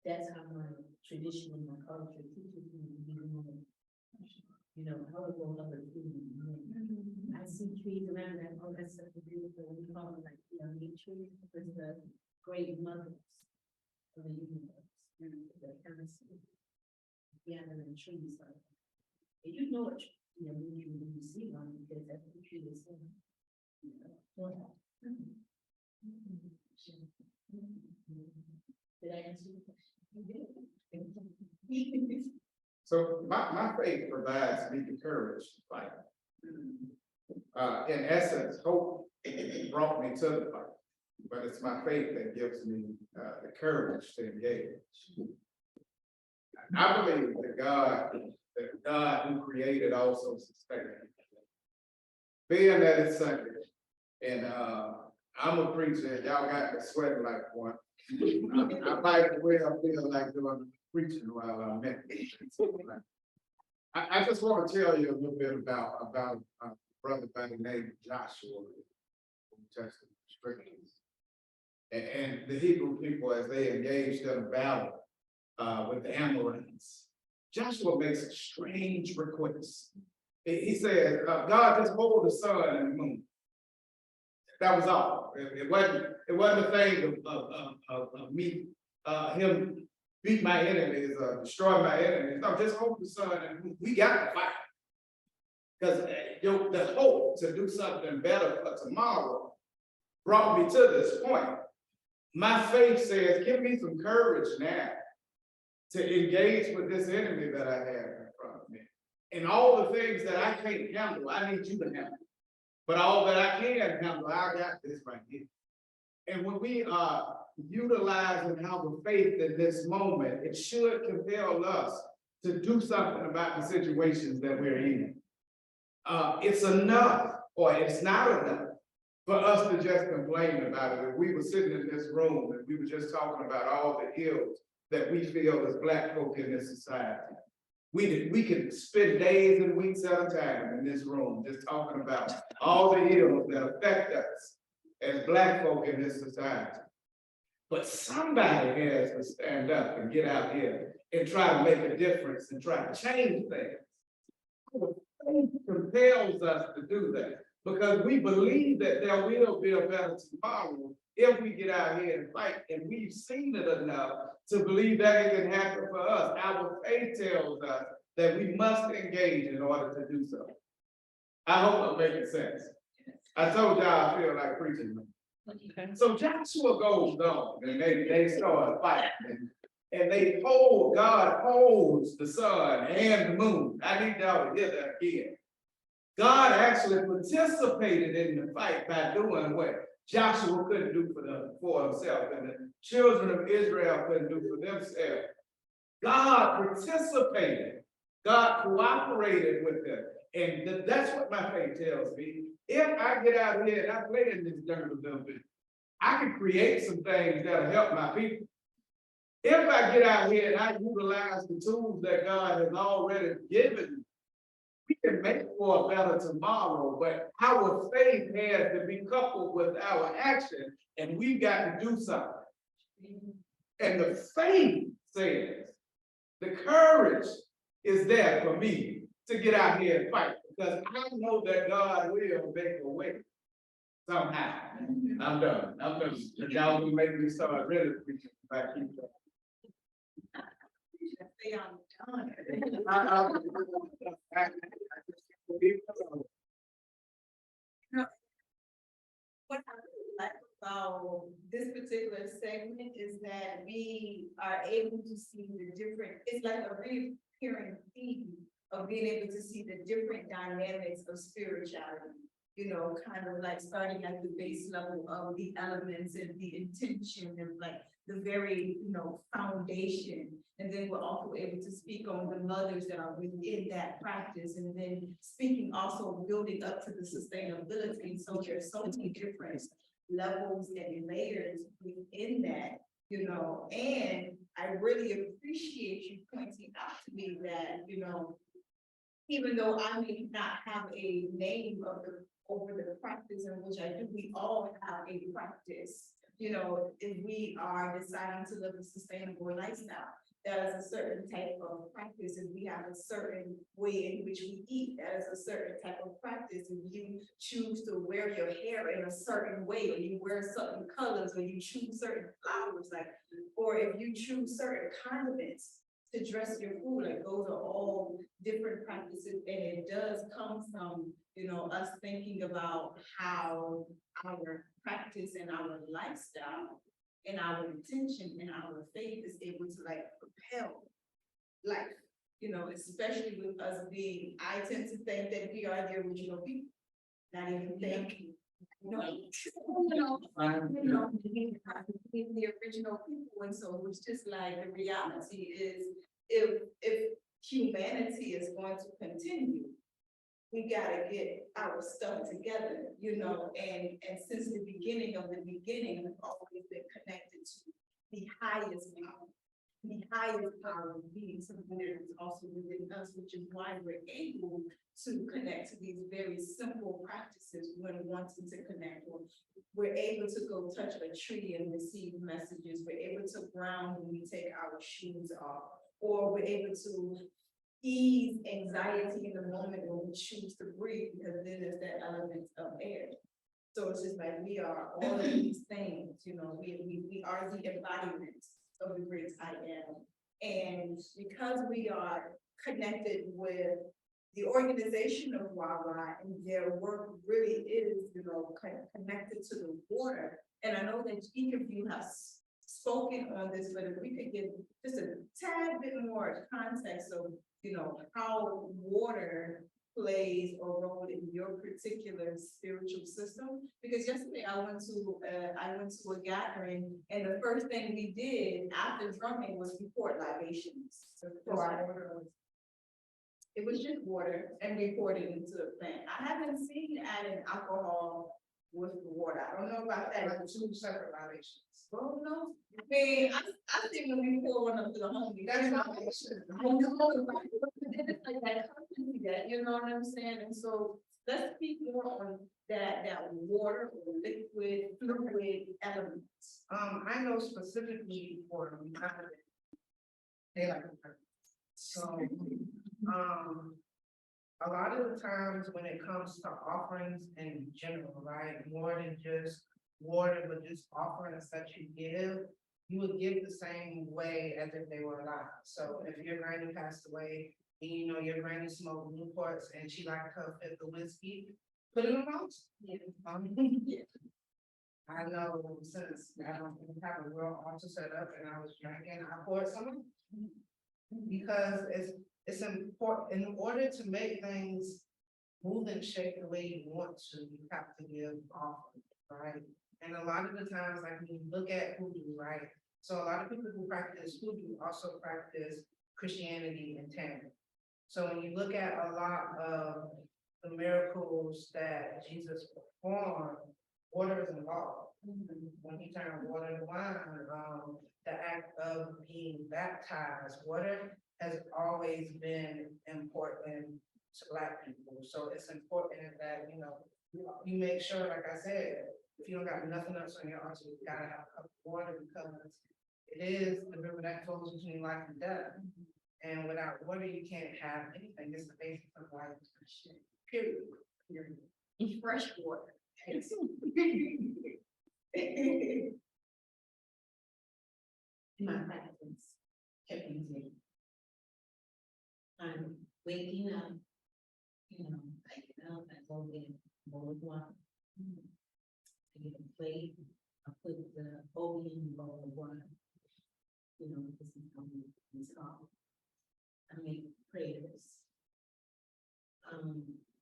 that's how my tradition and my culture teaches me to be more, you know, how to go up and I see trees around that, oh, that's such a beautiful, we call them like, you know, trees, because the great mothers of the universe, the kind of gathering the trees like that. And you know what, you know, when you see one, because that's what the tree is saying. Did I answer your question? So my faith provides me the courage to fight. In essence, hope brought me to the fight, but it's my faith that gives me the courage to engage. I believe that God, that God who created also sustained. Being that it's Sunday, and I'm a preacher, y'all got me sweating like one. I might well feel like doing preaching while I'm at it. I just want to tell you a little bit about a brother by the name of Joshua, who tested the scriptures. And the Hebrew people, as they engaged in a battle with the Amorites, Joshua makes a strange request. He says, God, just hold the sun and the moon. That was all. It wasn't a thing of me, him beat my enemies, destroy my enemies. No, just hold the sun and the moon. We got to fight. Because the hope to do something better for tomorrow brought me to this point. My faith says, give me some courage now to engage with this enemy that I have in front of me. And all the things that I can't handle, I need you to handle. But all that I can handle, I got this right here. And when we are utilizing our faith in this moment, it should compel us to do something about the situations that we're in. It's enough, or it's not enough, for us to just complain about it. If we were sitting in this room and we were just talking about all the ills that we feel as Black folk in this society, we could spend days and weeks at a time in this room just talking about all the ills that affect us as Black folk in this society. But somebody has to stand up and get out here and try to make a difference and try to change things. Faith compels us to do that because we believe that there will be a better tomorrow if we get out here and fight, and we've seen it enough to believe that it can happen for us. Our faith tells us that we must engage in order to do so. I hope I'm making sense. I told y'all I feel like preaching. Okay. So Joshua goes on and they start fighting. And God holds the sun and the moon. I need y'all to hear that again. God actually participated in the fight by doing what Joshua couldn't do for himself, and the children of Israel couldn't do for themselves. God participated. God cooperated with them. And that's what my faith tells me. If I get out here and I play in this dirt a little bit, I can create some things that'll help my people. If I get out here and I utilize the tools that God has already given me, we can make for a better tomorrow, but our faith has to be coupled with our action, and we've got to do something. And the faith says, the courage is there for me to get out here and fight, because I know that God will make a way somehow. I'm done. Y'all will make me start really preaching if I keep going. What I really like about this particular segment is that we are able to see the different, it's like a recurring theme of being able to see the different dynamics of spirituality. You know, kind of like starting at the base level of the elements and the intention and like the very, foundation. And then we're also able to speak on the mothers that are within that practice, and then speaking also building up to the sustainability. So there's so many different levels and layers within that, and I really appreciate you pointing out to me that, even though I may not have a name over the practice in which I do, we all have a practice. If we are deciding to live a sustainable lifestyle, that is a certain type of practice. If we have a certain way in which we eat, that is a certain type of practice. If you choose to wear your hair in a certain way, or you wear certain colors, or you choose certain flowers, or if you choose certain condiments to dress your food, those are all different practices, and it does come from, us thinking about how our practice and our lifestyle and our intention and our faith is able to propel life, especially with us being, I tend to think that we are the original people, not even think, the original people. And so it's just the reality is, if humanity is going to continue, we gotta get our stuff together, you know, and since the beginning of the beginning, we've always been connected to the highest power. The highest power being something that is also within us, which is why we're able to connect to these very simple practices when wanting to connect. Or we're able to go touch a tree and receive messages. We're able to ground when we take our shoes off, or we're able to ease anxiety in the moment when we choose to breathe, because then there's that element of air. So it's just like we are all of these things, you know, we are the embodiment of the great I am. And because we are connected with the organization of WAWA, and their work really is, you know, kind of connected to the water. And I know that each of you has spoken on this, but if we could give just a tad bit more context of, you know, how water plays a role in your particular spiritual system. Because yesterday I went to a gathering, and the first thing we did after drumming was report libations. It was just water, and we poured it into a plant. I haven't seen adding alcohol with the water. I don't know about that. Like 2 separate violations. Well, no, I mean, I think when we pour one up to the homie, That's not. not. I know, right? It's like that company that, you know what I'm saying? And so let's speak more on that water or liquid, fluid elements. I know specifically for they like it. So, a lot of the times when it comes to offerings in general, right, more than just water, but just offerings that you give, you would give the same way as if they were alive. So if your granny passed away, and you know your granny smoked Newports and she liked her fifth of whiskey, put it on the house. Yeah. I know since I don't have a real altar set up and I was drinking, I poured some because it's important. In order to make things move and shake the way you want to, you have to give offering, right? And a lot of the times, like when you look at HooDoo, right? So a lot of people who practice HooDoo also practice Christianity in tandem. So when you look at a lot of the miracles that Jesus performed, water is involved. When he turned water into wine, the act of being baptized, water has always been important to Black people. So it's important that, you know, you make sure, like I said, if you don't got nothing else on your altar, you gotta have a cup of water, because it is the river that flows between life and death. And without water, you can't have anything. It's the basis of life. Period. Fresh water. My practice kept using. I'm waking up, you know, I get up, I go get a bowl of water. I get a plate, I put the bowl in the bowl of water. You know, this is how it's called. I make prayers.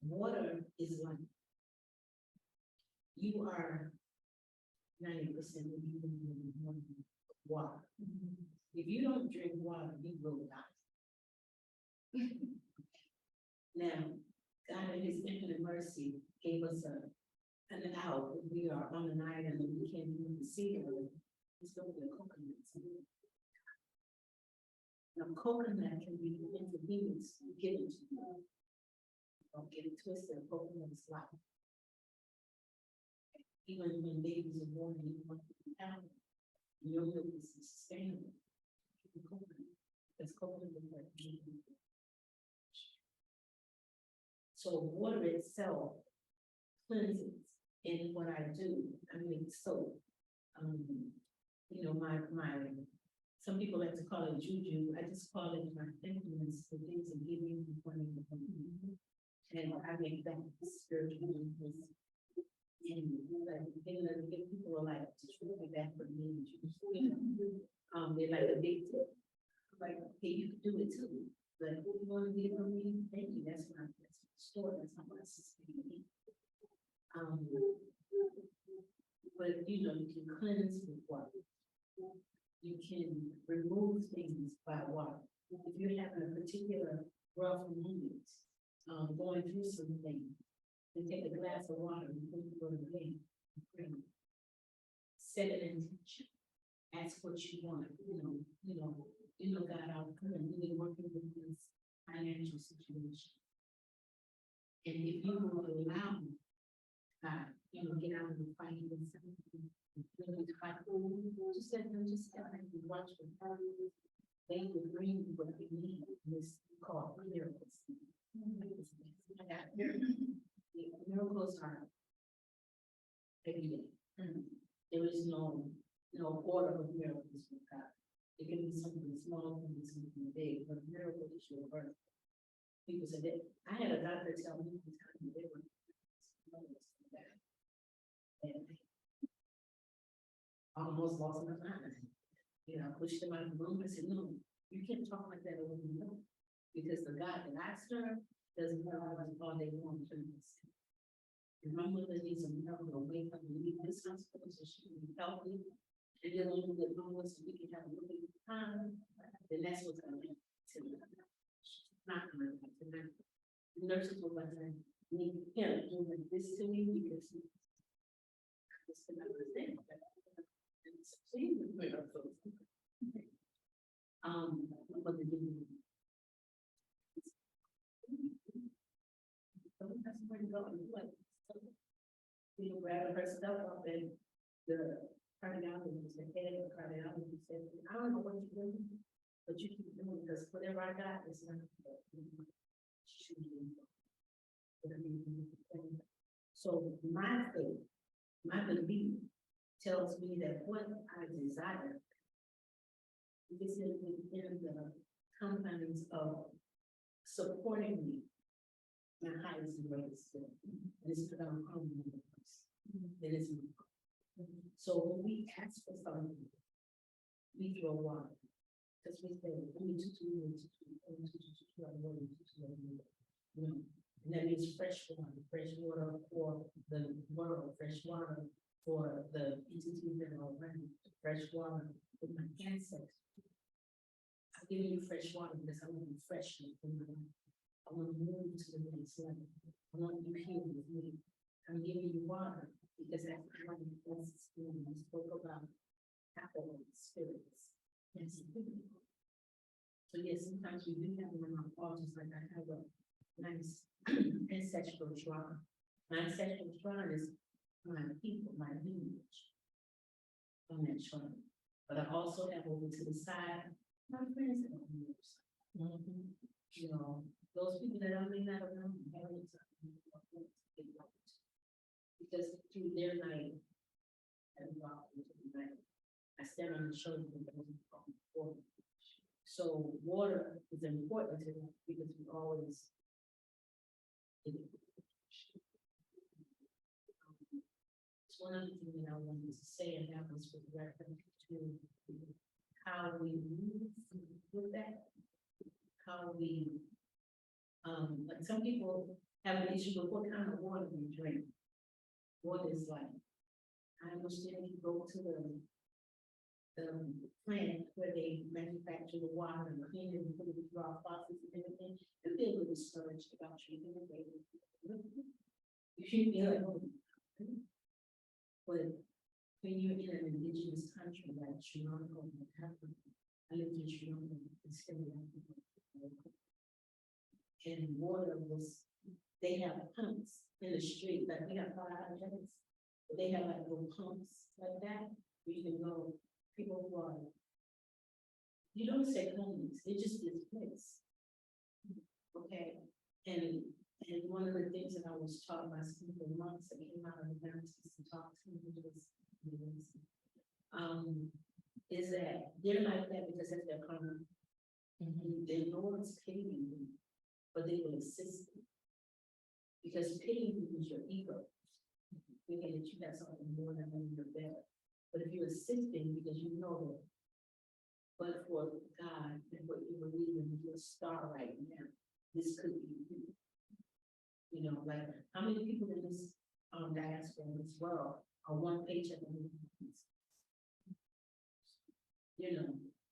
Water is life. You are 90% of you in water. If you don't drink water, you will die. Now, God in His infinite mercy gave us an out. We are on an island and we can't even see it. It's going to be a coconut. Now, coconut can be inconvenienced given to you. Don't get it twisted. Coconut is life. Even when babies are born, you want to be out. Your milk is sustainable. Coconut. That's coconut is like. So water itself cleanses in what I do. I make soap. You know, some people like to call it juju. I just call it my influence, the things that give you and I make that spiritual influence. And like, people are like, it's really bad for me. They're like addicted. Like, okay, you can do it too. But what you want to get from me? Thank you. That's my store. That's not my sustain. But you know, you can cleanse with water. You can remove things by water. If you're having a particular rough moment, going through something, and take a glass of water before you go to bed, pray. Set an intention, ask what you want, God, I'll come and really working with this financial situation. And if you will allow God, get out of the fight with something, really fight, just let them just watch the family. They will bring you what they need in this called miracles. Miracles are every day. There is no order of miracles with God. It can be something small, it can be something big, but miracle is your birth. People said that I had a doctor tell me one time they were and I almost lost my mind. Pushed them out of the room. I said, no, you can't talk like that over me, no. Because the God that I serve doesn't know all they want to do. And my mother needs a miracle to wake up and leave this hospital so she can be healthy. And then when we get homeless and we can have a little bit of time, then that's what's going to happen to me. Not going to happen to them. The nurses will like, need him doing this to me because it's another thing. What the grab her stuff up and the cardiologist, the head of the cardiologist said, I don't know what you're doing, but you keep doing it because whatever I got is not. So my faith, my belief tells me that what I desire is within the confines of supporting me my highest and greatest good. And it's because I'm hungry in the place. It is me. So when we ask for something, we throw water. Because we say, we need to do it, and that means fresh water for the world, fresh water for the entities that are around, fresh water for my ancestors. I'm giving you fresh water because I want to be fresh in my life. I want to move to the next level. I want you here with me. I'm giving you water because that's what we spoke about apple spirits. Yes. So yes, sometimes we do have them on our altars, like I have a nice ancestral shrine. My ancestral shrine is my people, my lineage on that shrine. But I also have over to the side my friends that are on the other side. Those people that I may not have known, because through their life and I stand on the shoulder of those. So water is important to them because we always. It's one other thing that I wanted to say, and that was with reference to how we move with that, how we, like some people have an issue with what kind of water we drink. Water is like, I understand you go to the plant where they manufacture the water and clean it and put it through our faucets and everything, you feel a little discouraged about drinking it. You should feel like, but when you're in an indigenous country like Sri Lanka and Africa, I lived in Sri Lanka and still and water was, they have pumps in the street, like we got fire hydrants, but they have like little pumps like that, where you can go. People who are, you don't say homeless, it just is place. Okay, and one of the things that I was taught by some of the monks that came out of the mountains and talked to me is that they're like that because that's their karma. They know what's paying them, but they will assist them. Because paying you is your ego. Thinking that you got something more than you're better. But if you're assisting because you know that, but for God and what you believe in, you're a star right now. This could be you. Like how many people in this diaspora in this world are one paycheck a month?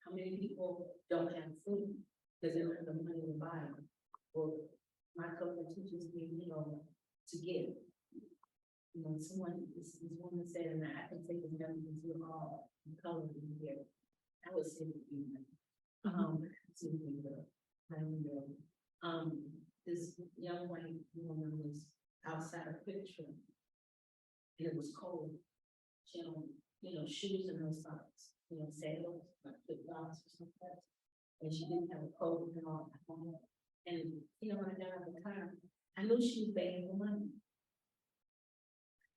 How many people don't have food? because they don't have the money to buy them. Well, my couple of teachers need, to give. This woman said, and I can take this down because we're all colored in here. I would say that you, this young white woman was outside a picture. And it was cold. She had on, shoes and no socks, sandals, like flip flops or something. And she didn't have a coat and all. And, when I got out of the car, I knew she was begging for money.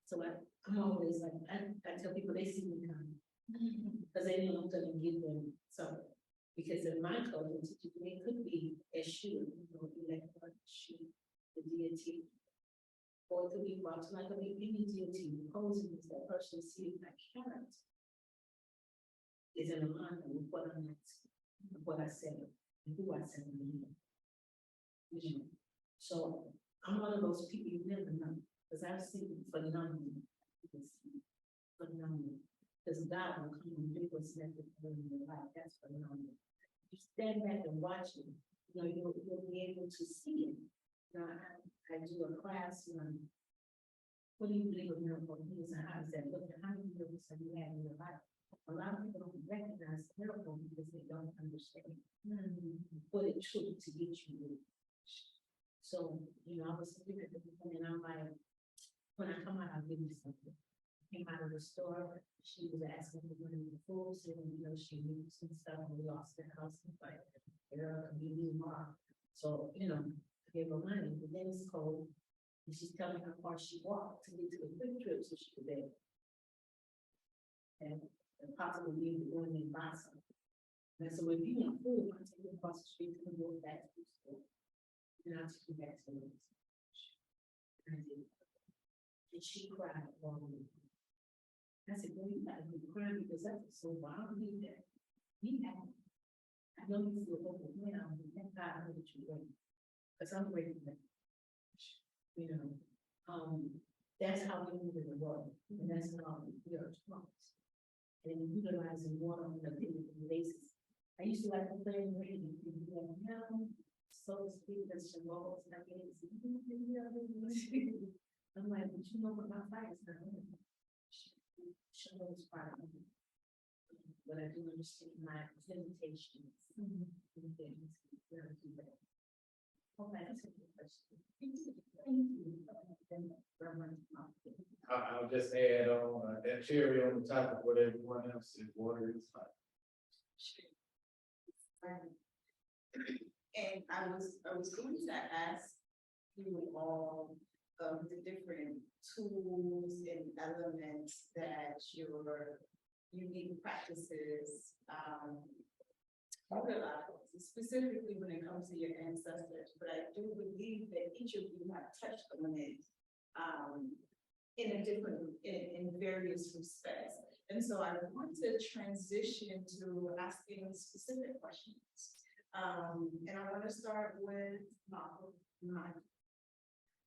So I'm always like, I tell people they see me coming. Because they know I'm gonna give them something. Because in my culture, it could be a shoe, electric shoe, the DOT. Or it could be brought to like a any DOT, proposing is that person sees that character is in alignment with what I'm asking, what I said, and who I said I'm in. So I'm one of those people you never know, because I've seen phenomenal, because God will come and do what's necessary in your life. That's phenomenal. You stand back and watch it, you'll be able to see it. I do a class on what do you believe in miracle healings and how does that look, and how many miracles have you had in your life? A lot of people don't recognize miracle because they don't understand what it took to get you. So, I was looking at the people and I'm like, when I come out, I'll give you something. Came out of the store, she was asking me for the food, saying, she needed some stuff, and we lost the house, like, girl, can you do more? So, I gave her money, but then it's cold, and she's telling how far she walked to get to the quick trip so she could beg. And possibly be able to go in and buy something. And so if you want food, I'll take you across the street to go back to the store. And I'll take you back to the and she cried all the way. I said, well, you gotta be crying because that was so wild. I need that. I know you feel overwhelmed, but thank God I know that you're ready. Because I'm ready for that. That's how we move in the world. And that's how we are strong. And utilizing water on a daily basis. I used to like to play in the rain. So to speak, that's some walls and I mean, I'm like, but you know what my fight is not. Show those part of me. But I do understand my limitations. Hope I answered your question. I'll just add on that cherry on the top of what everyone else said, water is hot. And I was going to ask you all of the different tools and elements that your unique practices utilize, specifically when it comes to your ancestors. But I do believe that each of you have touched on it in various respects. And so I want to transition to asking specific questions. And I want to start with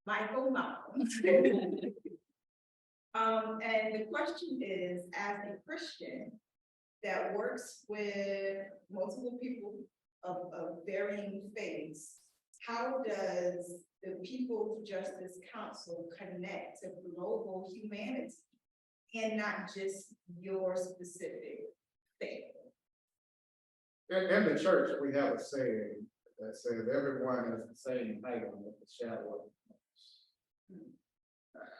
Michael Malcolm. And the question is, as a Christian that works with multiple people of varying faiths, how does the People's Justice Council connect to global humanity and not just your specific faith? In the church, we have a saying that says everyone is the same height on the shadow of the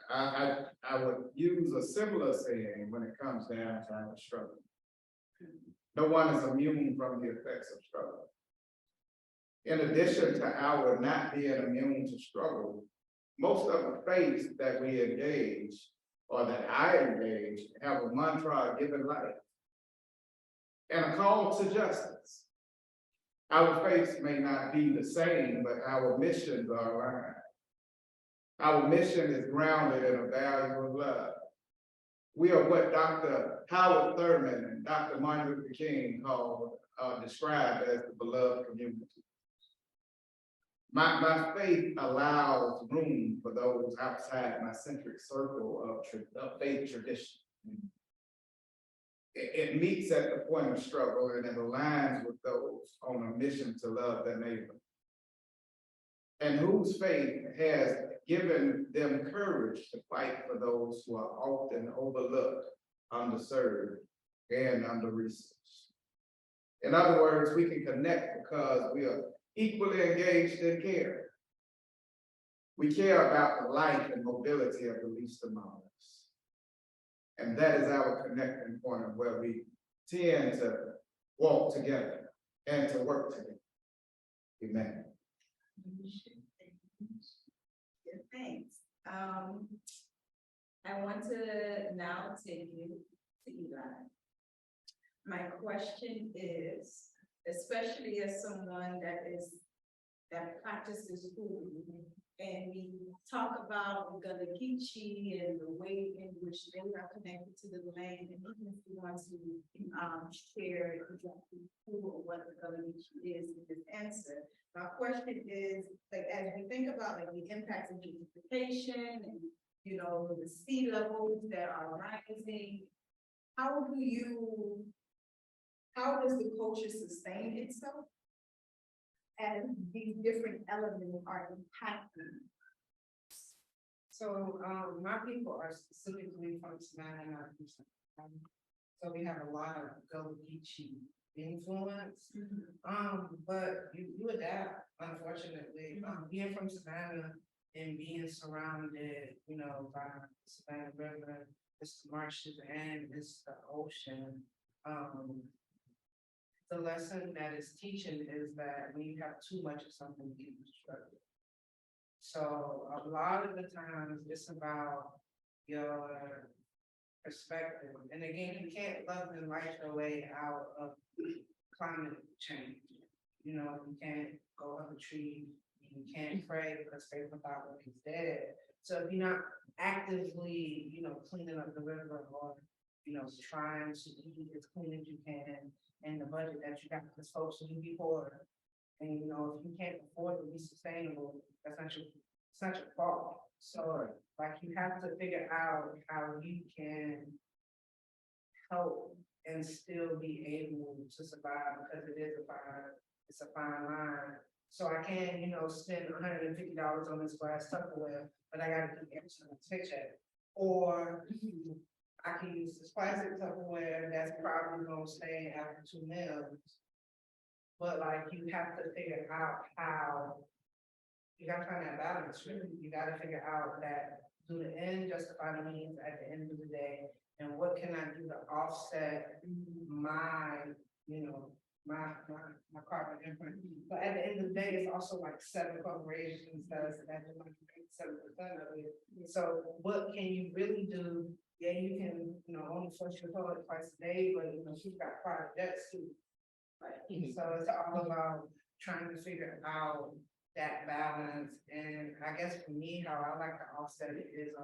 cross. I would use a similar saying when it comes down to our struggle. No one is immune from the effects of struggle. In addition to our not being immune to struggle, most of the faiths that we engage or that I engage have a mantra given life and a call to justice. Our faiths may not be the same, but our missions are aligned. Our mission is grounded in a value of love. We are what Dr. Howard Thurman and Dr. Martin Luther King described as the beloved community. My faith allows room for those outside my centric circle of faith tradition. it meets at the point of struggle and it aligns with those on a mission to love their neighbor. And whose faith has given them courage to fight for those who are often overlooked, underserved, and under-resourced. In other words, we can connect because we are equally engaged in care. We care about the life and mobility of the least among us. And that is our connecting point of where we tend to walk together and to work together. Amen. Good, thanks. I want to now take you to Eli. My question is, especially as someone that practices food, and we talk about Gullah Geechee and the way in which they are connected to the land, and even if you want to share exactly who or what the Gullah Geechee is in this answer. My question is, like, as we think about like the impacts of gentrification and the sea levels that are rising, how does the culture sustain itself as these different elements are impacting? So, my people are specifically from Savannah, so we have a lot of Gullah Geechee influence. But you adapt, unfortunately. Being from Savannah and being surrounded, by the Savannah River, it's the marshes and it's the ocean. The lesson that it's teaching is that when you have too much of something, you struggle. So a lot of the times it's about your perspective. And again, you can't love and light your way out of climate change. You can't go up a tree, you can't pray because faith without work is dead. So if you're not actively, cleaning up the river or, trying to eat as clean as you can and the budget that you got, because folks will be poor. And if you can't afford to be sustainable, that's not your fault. So like you have to figure out how you can help and still be able to survive, because it's a fine line. So I can, spend $150 on this glass Tupperware, but I gotta keep empty on the paycheck. Or I can use this plastic Tupperware that's probably gonna stay after 2 meals. But like you have to figure out how you gotta find that balance, really. You gotta figure out that do the end justify the means at the end of the day, and what can I do to offset my, my carbon imprint. But at the end of the day, it's also like 7 corporations that's at 7% of it. So what can you really do? Yeah, you can, only flush your toilet twice a day, but you've got private debts too. Right. So it's all about trying to figure out that balance. And I guess for me, how I like to offset it is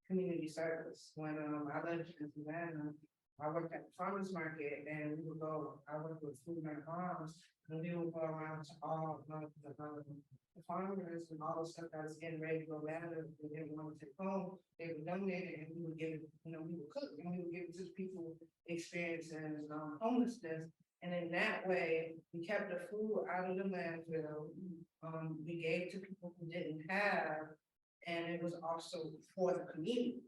community service. When I lived in Savannah, I worked at the farmers market, and I worked with Food and Farms, and we would go around to all the farmers and all the stuff that was getting ready to go bad, that they didn't want to take home. They would donate it, and we would give it, we would cook, and we would give it to the people experiencing homelessness. And in that way, we kept the food out of the landfill. We gave to people who didn't have, and it was also for the community.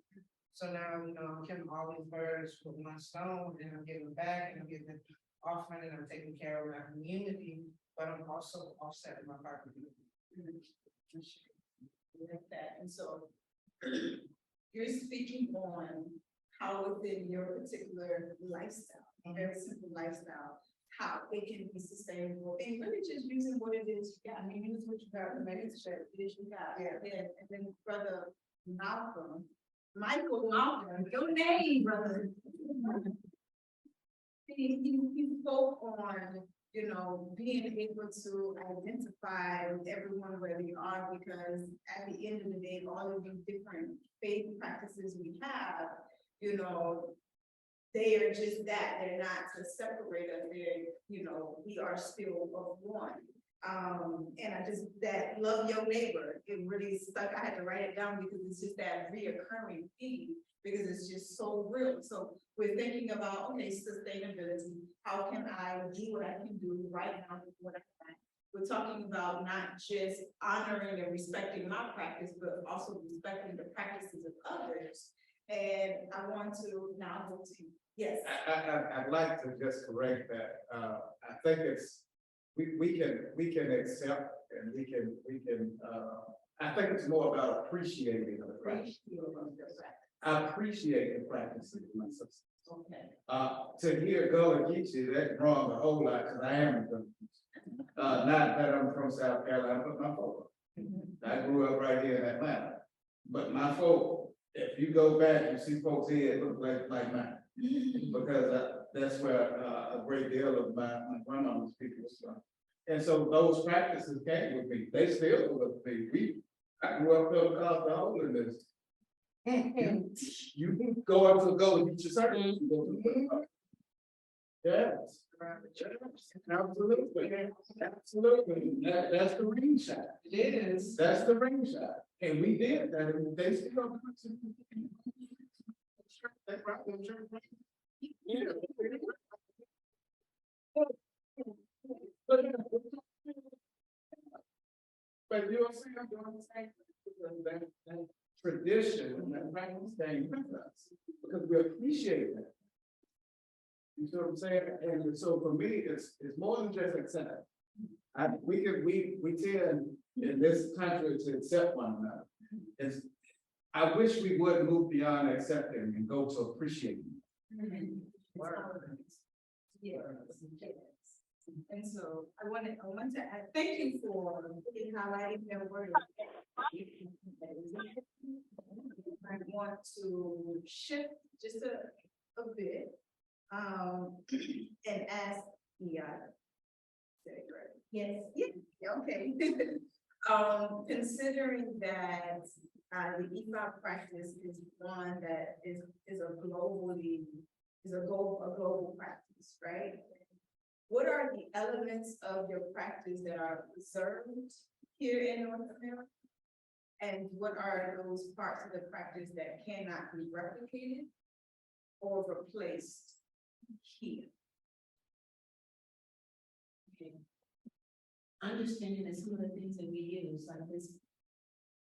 So now, I'm killing all these birds with one stone, and I'm giving back, and I'm giving offering, and I'm taking care of my community, but I'm also offsetting my carbon. Like that. And so you're speaking on how within your particular lifestyle, very simple lifestyle, how it can be sustainable, and really just using what it is you got. I mean, use what you got, the mindset it is you got. Yeah. And then Brother Michael Malcolm, your name, brother. He spoke on, being able to identify with everyone where they are, because at the end of the day, all of these different faith practices we have, they are just that. They're not to separate us. They're, we are still of one. And I just, that love your neighbor, it really stuck. I had to write it down because it's just that reoccurring theme, because it's just so real. So we're thinking about, okay, sustainability. How can I do what I can do right now with what I can? We're talking about not just honoring and respecting my practice, but also respecting the practices of others. And I want to now go to, yes. I'd like to just correct that. I think it's, we can accept and we can, I think it's more about appreciating the practice. I appreciate the practices of my sister. Okay. To hear Gullah Geechee, that wrong a whole lot, because I am from, not that I'm from South Carolina, but my folk. I grew up right here in Atlanta. But my folk, if you go back, you see folks here that look like mine. Because that's where a great deal of my grandmother's people was from. And so those practices came with me. They still go with me. I grew up in the holiness. You can go up to go and get your service. You go to the yes. Absolutely. Absolutely. That's the ring shot. It is. That's the ring shot. And we did that. And they still but you don't see them doing the same thing. That tradition and that practice staying with us because we appreciate that. You see what I'm saying? And so for me, it's more than just accept. We tend in this country to accept one another. I wish we would move beyond accepting and go to appreciating. Yes. And so I want to add, thank you for highlighting that word. I want to shift just a bit, and ask, yes, okay. Considering that the EFOP practice is one that is a global practice, right? What are the elements of your practice that are preserved here in North America? And what are those parts of the practice that cannot be replicated or replaced here? Okay. Understanding that some of the things that we use, like this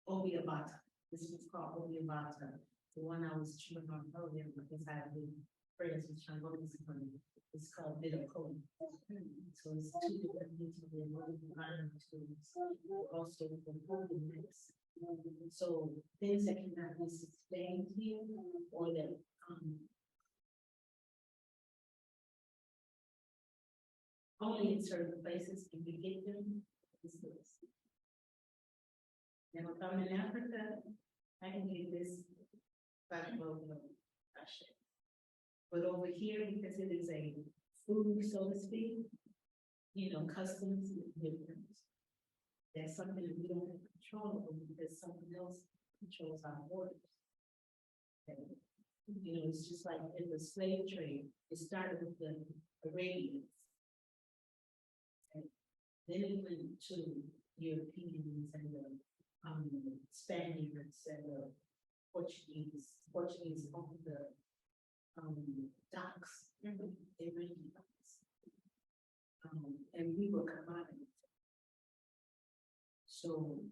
Obiabata, this is called Obiabata, the one I was chewing on earlier because I have been prayers with Shangolis from it. It's called bitter code. So it's two different things of the environment tools, also the holding mix. So things that cannot be sustained here or that only in certain places can we get them is this. Now if I'm in Africa, I can get this back over fashion. But over here, because it is a food, so to speak, you know, customs is different. That's something that we don't have control over because something else controls our borders. Okay. You know, it's just like in the slave trade, it started with the Arabians. Okay. Then it went to Europeans and the Spaniards and the Portuguese on the docks. They ran docks. And we were commodities. So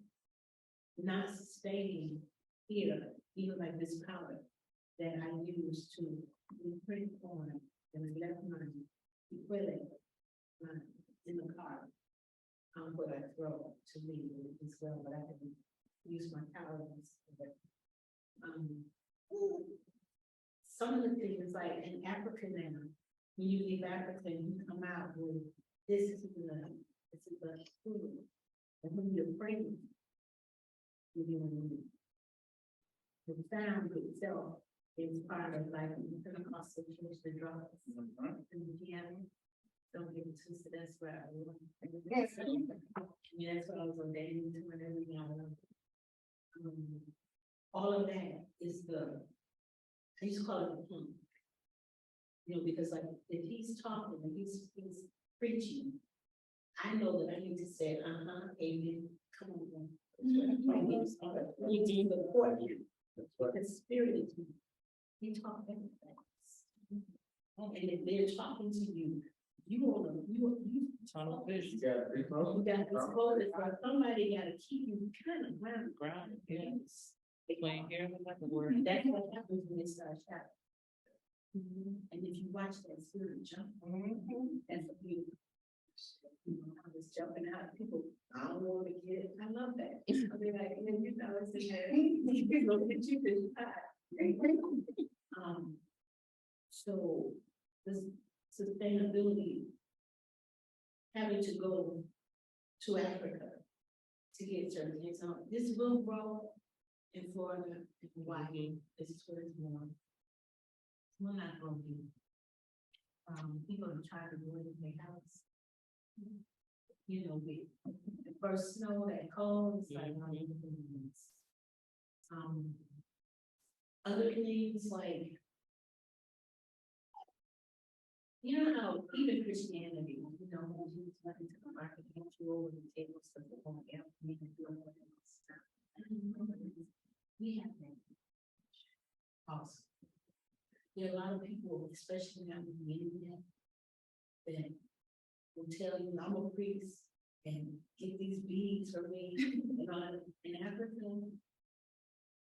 not sustaining here, even like this powder that I use to print on and I left my equivalent in the car. What I throw to leave as well, but I can use my calories. Some of the things like in Africa now, when you leave Africa, you come out with this is the food. And when you're pregnant, the sound itself is part of like the Pentecostal church, the drums and the piano. Don't get it twisted, that's where I was. That's what I was ordained to and everything. All of that is I used to call it the plum. You know, because like if he's talking and he's preaching, I know that I need to say, amen, come on. You need to support you. The spirit is you. You talk everything. And if they're talking to you, you wanna, you. Tunnel fish, you gotta be close. You gotta hold it, or somebody gotta keep you kind of grounded. Yes. You ain't hearing the word. That's what happens when they start shouting. And if you watch that spirit jump, that's a beautiful. You know, I was jumping out, people, I don't want to get it, I love that. I'll be like, and you know, it's in there, you know, that you can hide. So, this sustainability, having to go to Africa to get certain things on, this will grow in Florida, in Hawaii, this is where it's born. We're not going to be, people are trying to go into their house. You know, the first snow that cold, it's like, other things like, you know how even Christianity, you know, when Jesus went into the market, he threw over the table stuff that won't get me to do all that stuff. We have that. Also, there are a lot of people, especially now with the internet, that will tell you, I'm a priest and get these beads for me. And in Africa,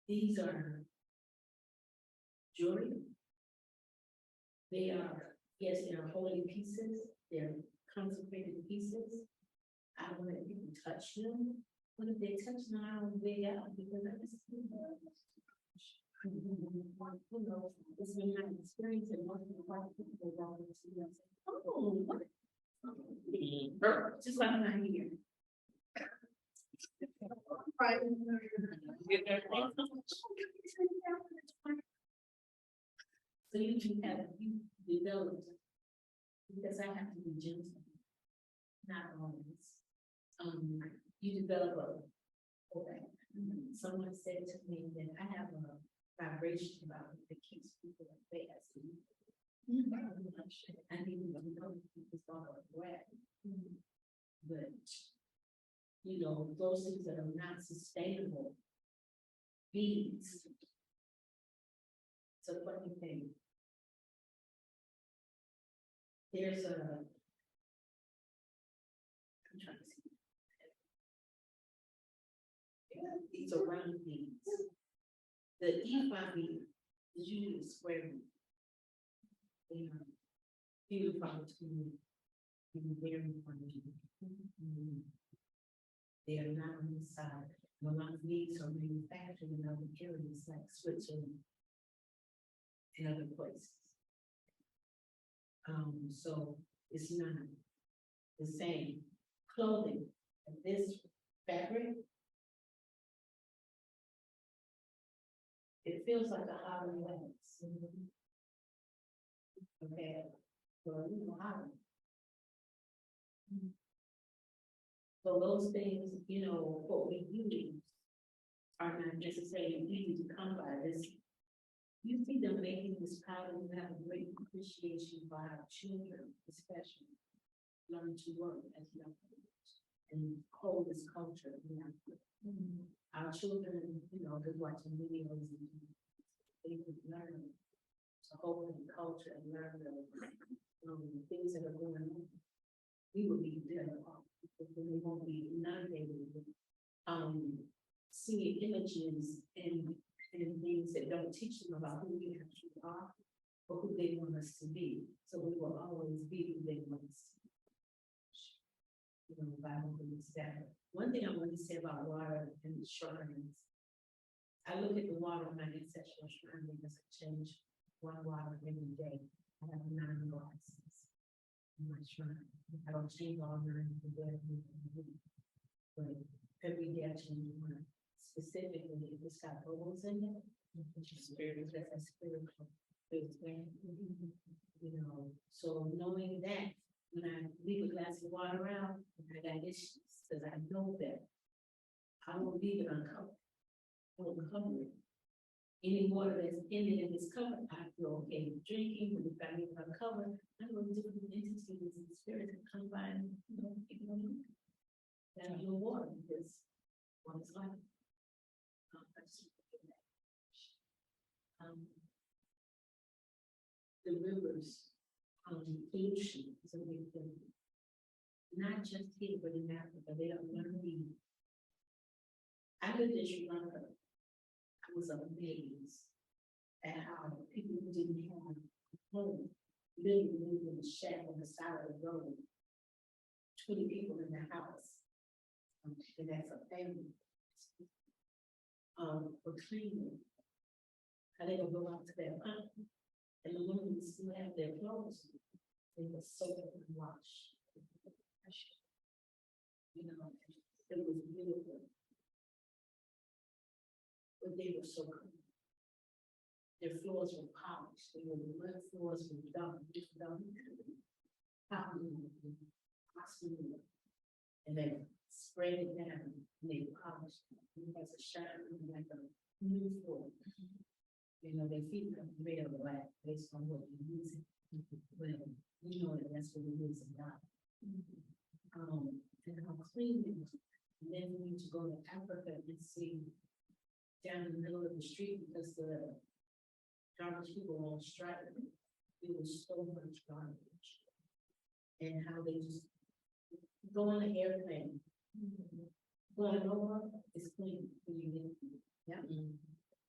these are jewelry. They are, yes, they are holy pieces. They're consecrated pieces. I don't let people touch them. What if they touch them? I don't way out because I just, you know, it's been my experience and most of the white people don't see them. Oh, what? Just like I'm not here. So you can have, you develop, because I have to be gentle, not always. You develop a, okay. Someone said to me that I have a vibration about me that keeps people at bay. I said, I need to know people's thought of breath. But, you know, those things that are not sustainable, beings. It's a funny thing. There's a, I'm trying to see. Yeah, these are round beings. The E5 being is usually a square being. They are beautiful to me. Very funny. They are not on the side. A lot of these are manufactured in other areas like Switzerland and other places. So it's not the same clothing. This fabric, it feels like a hollow wax. Okay, so you know how. So those things, you know, what we use are not necessarily easy to come by. This, you see them making this powder, you have a great appreciation for our children, especially learn to work as young and hold this culture. You know. Our children, you know, they're watching videos and they would learn to hold the culture and learn the things that are going on. We will be there because we won't be inundated with seeing images and things that don't teach them about who we actually are or who they want us to be. So we will always be who they want us to be. You know, Bible believes that. One thing I want to say about water and the shrines, I look at the water in my ancestral shrine because I change one water every day. I have 9 glasses in my shrine. I don't change all 9 every day, but every day I change one. Specifically, if it's got bubbles in it, which is spiritual, that's a spiritual thing. You know, so knowing that when I leave a glass of water out, I got issues because I know that I won't leave it uncovered. I won't cover it. any water that's in it and it's covered, I feel okay with drinking, but if I leave it uncovered, I know different entities and spirits can come by and, that's your water, because one is life. I just want to give that. The rivers, pollution is a big thing. Not just here, but in Africa, they don't want to be. I lived in Sri Lanka. I was amazed at how people who didn't have a home literally lived in a shack on the side of the road. 20 people in the house. And that's a family. For cleaning. How they would go out to their pump. And the women would still have their clothes. They were soaked and washed. You know, it was beautiful. But they were so clean. Their floors were polished. They were mud floors with dumb. And then sprayed it down and they polished it. It has a shine like a new floor. You know, their feet are made of black based on what you're using. Well, you know that that's what it is in God. And how clean it was. And then we need to go to Africa and see down in the middle of the street because the garbage people were on strike. It was so much garbage. And how they just go on the airplane. Going over is clean when you get there. Yeah.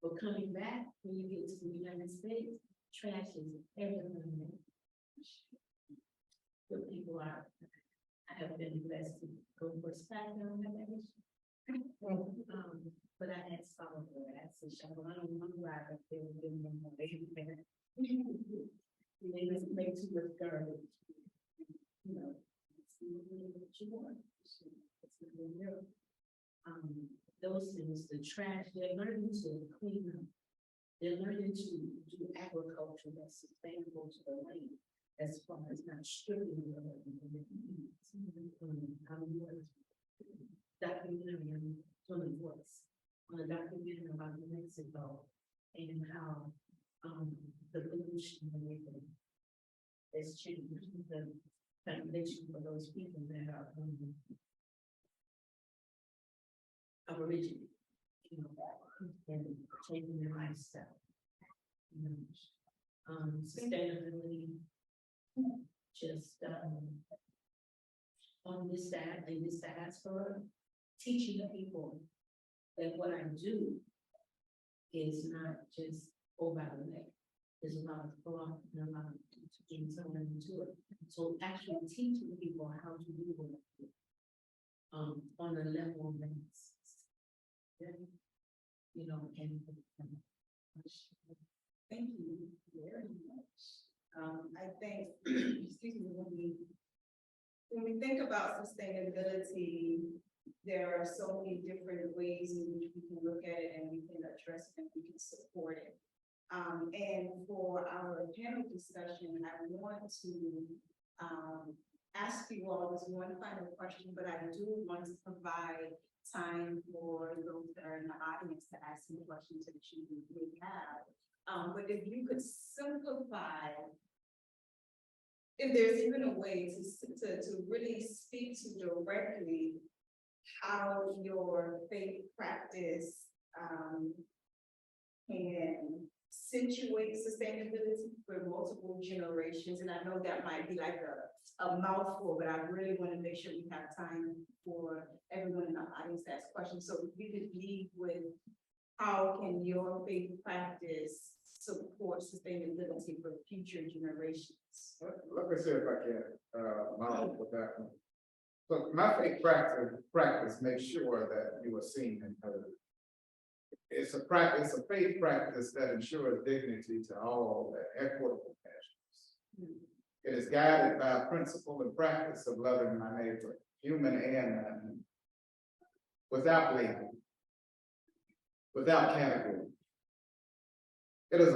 But coming back, when you get to the United States, trash is everywhere. Good people are. I have been blessed to go for a spat on that issue. But I had some of the ass shovel. I don't know why I feel good no more. They just make too much garbage. You know, it's really what you want. It's really real. Those things, the trash, they're learning to clean up. They're learning to do agriculture that's sustainable to the land, as far as not stripping the land. Documentary on the voice, on a documentary about New Mexico and how the pollution and everything has changed the foundation for those people that are Aborigine, you know, and changing their lifestyle. You know, sustainability, just on this side, in this diaspora, teaching the people that what I do is not just over the neck. There's a lot of thought and a lot of things going into it. So actually teaching people how to do what I do on a level basis. You know, and Thank you very much. I think, excuse me, when we think about sustainability, there are so many different ways in which we can look at it and we can address it and we can support it. And for our panel discussion, I want to ask you all this one final question, but I do want to provide time for those that are in the audience to ask some questions that you may have. But if you could simplify, if there's even a way to really speak to directly how your faith practice can situate sustainability for multiple generations. And I know that might be like a mouthful, but I really want to make sure we have time for everyone in the audience to ask questions. So if you could lead with how can your faith practice support sustainability for future generations? Let me see if I can model with that one. So my faith practice makes sure that you are seen and heard. It's a faith practice that ensures dignity to all at equitable measures. It is guided by a principle and practice of loving my neighbor, human and non-human, without label, without category. It is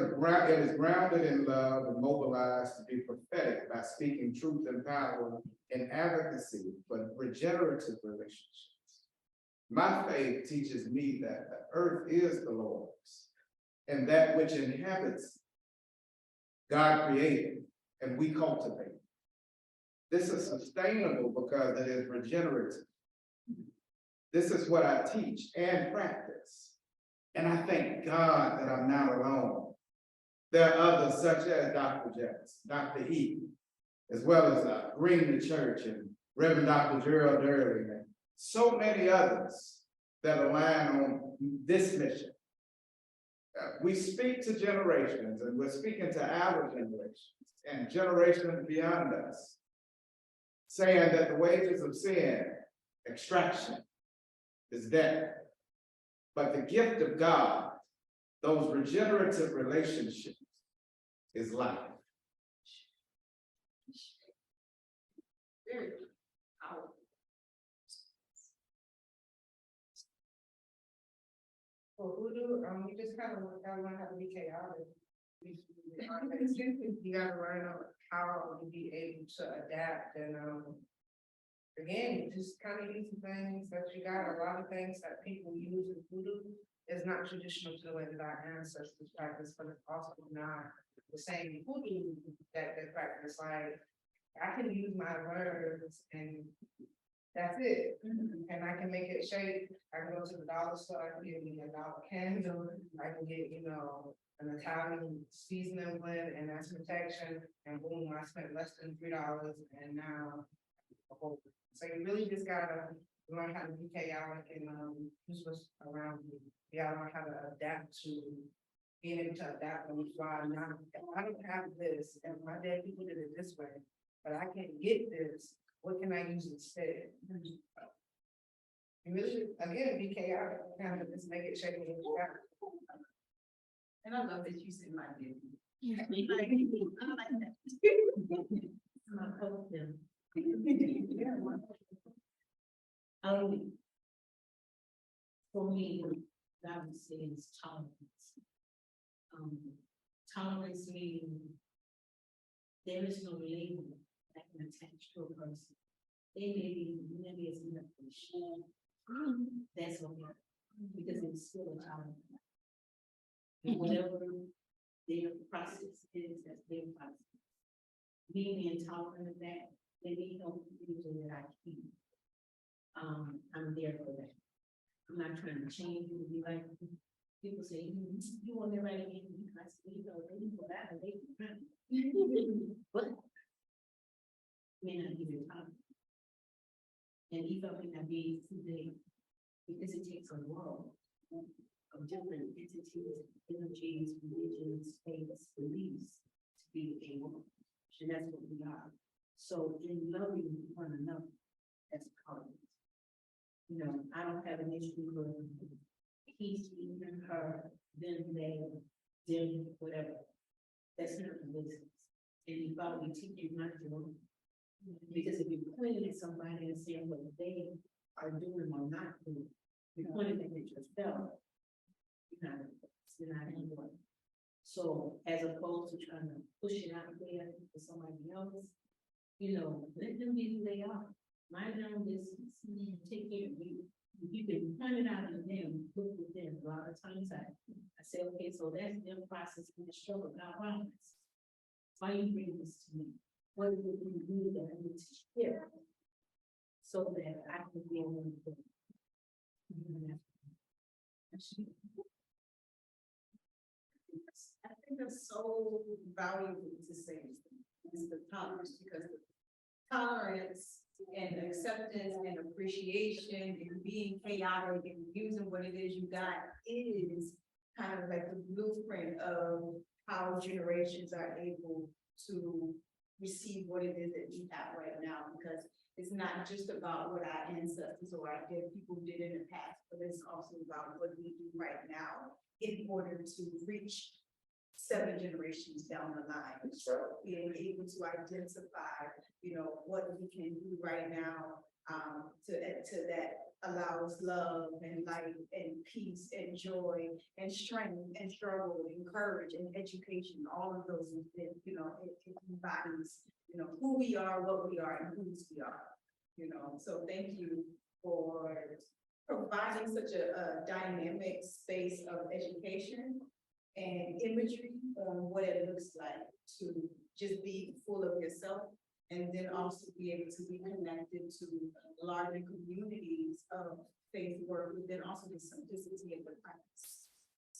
grounded in love and mobilized to be prophetic by speaking truth and power in advocacy for regenerative relationships. My faith teaches me that the earth is the Lord's and that which inhabits God created and we cultivate. This is sustainable because it is regenerative. This is what I teach and practice. And I thank God that I'm not alone. There are others such as Dr. Jess, Dr. E, as well as Green the Church and Reverend Dr. Gerald Durley, and so many others that align on this mission. We speak to generations, and we're speaking to our generations and generations beyond us, saying that the wages of sin, extraction, is death. But the gift of God, those regenerative relationships, is life. Very powerful. For VooDoo, you just kind of gotta learn how to be chaotic. You gotta learn how to be able to adapt and, again, just kind of using things that you got. A lot of things that people use in VooDoo is not traditional to the way that our ancestors practice, but it's also not the same VooDoo that they practice. Like, I can use my words and that's it. And I can make it shape. I can go to the dollar store, I can get me a dollar candle, I can get, an Italian seasoning blend, and that's protection. And boom, I spent less than $3, and now, so you really just gotta learn how to be chaotic and use what's around you. You gotta learn how to adapt to being able to adapt on fly. Now, if I don't have this, and my dead people did it this way, but I can't get this. What can I use instead? You really, again, be chaotic, kind of just make it shape and chaotic. And I love that you said my baby. I like that. I hope them. For me, what I would say is tolerance. Tolerance means there is no label that can attach to a person. They may be maybe as enough. That's okay, because it's still a tolerance. And whatever their process is, that's their process. Me being tolerant of that, they need help people that I keep. I'm there for that. I'm not trying to change you to be like people say, you want me right again. I say, they do that, and they but may not be your time. And even may not be today, because it takes a world of different entities, energies, religions, faiths, beliefs to be a woman. And that's what we are. So in loving one another, that's power. I don't have an issue with he's even her, then they, then whatever. That's not the business. And you probably teach you not to know. Because if you're pointing at somebody and saying what they are doing or not doing, you're pointing at yourself. You're not anymore. So as opposed to trying to push it out there for somebody else, let them be who they are. Mind their own business, take care of you. If you can point it out of them, look with them. A lot of times I say, okay, so that's their process in the struggle. Now, why you bring this to me? What is it you do that I need to share so that I can be able to I think that's so valuable to say is the tolerance, because the tolerance and acceptance and appreciation and being chaotic and using what it is you got is kind of like the blueprint of how generations are able to receive what it is that we have right now, because it's not just about what our ancestors or our dead people did in the past, but it's also about what we do right now in order to reach 7 generations down the line. So being able to identify, what we can do right now to that allows love and light and peace and joy and strength and struggle and courage and education, all of those, it embodies, who we are, what we are, and whose we are, So thank you for providing such a dynamic space of education and imagery on what it looks like to just be full of yourself. And then also be able to be connected to larger communities of faith work, but then also the simplicity of the practice.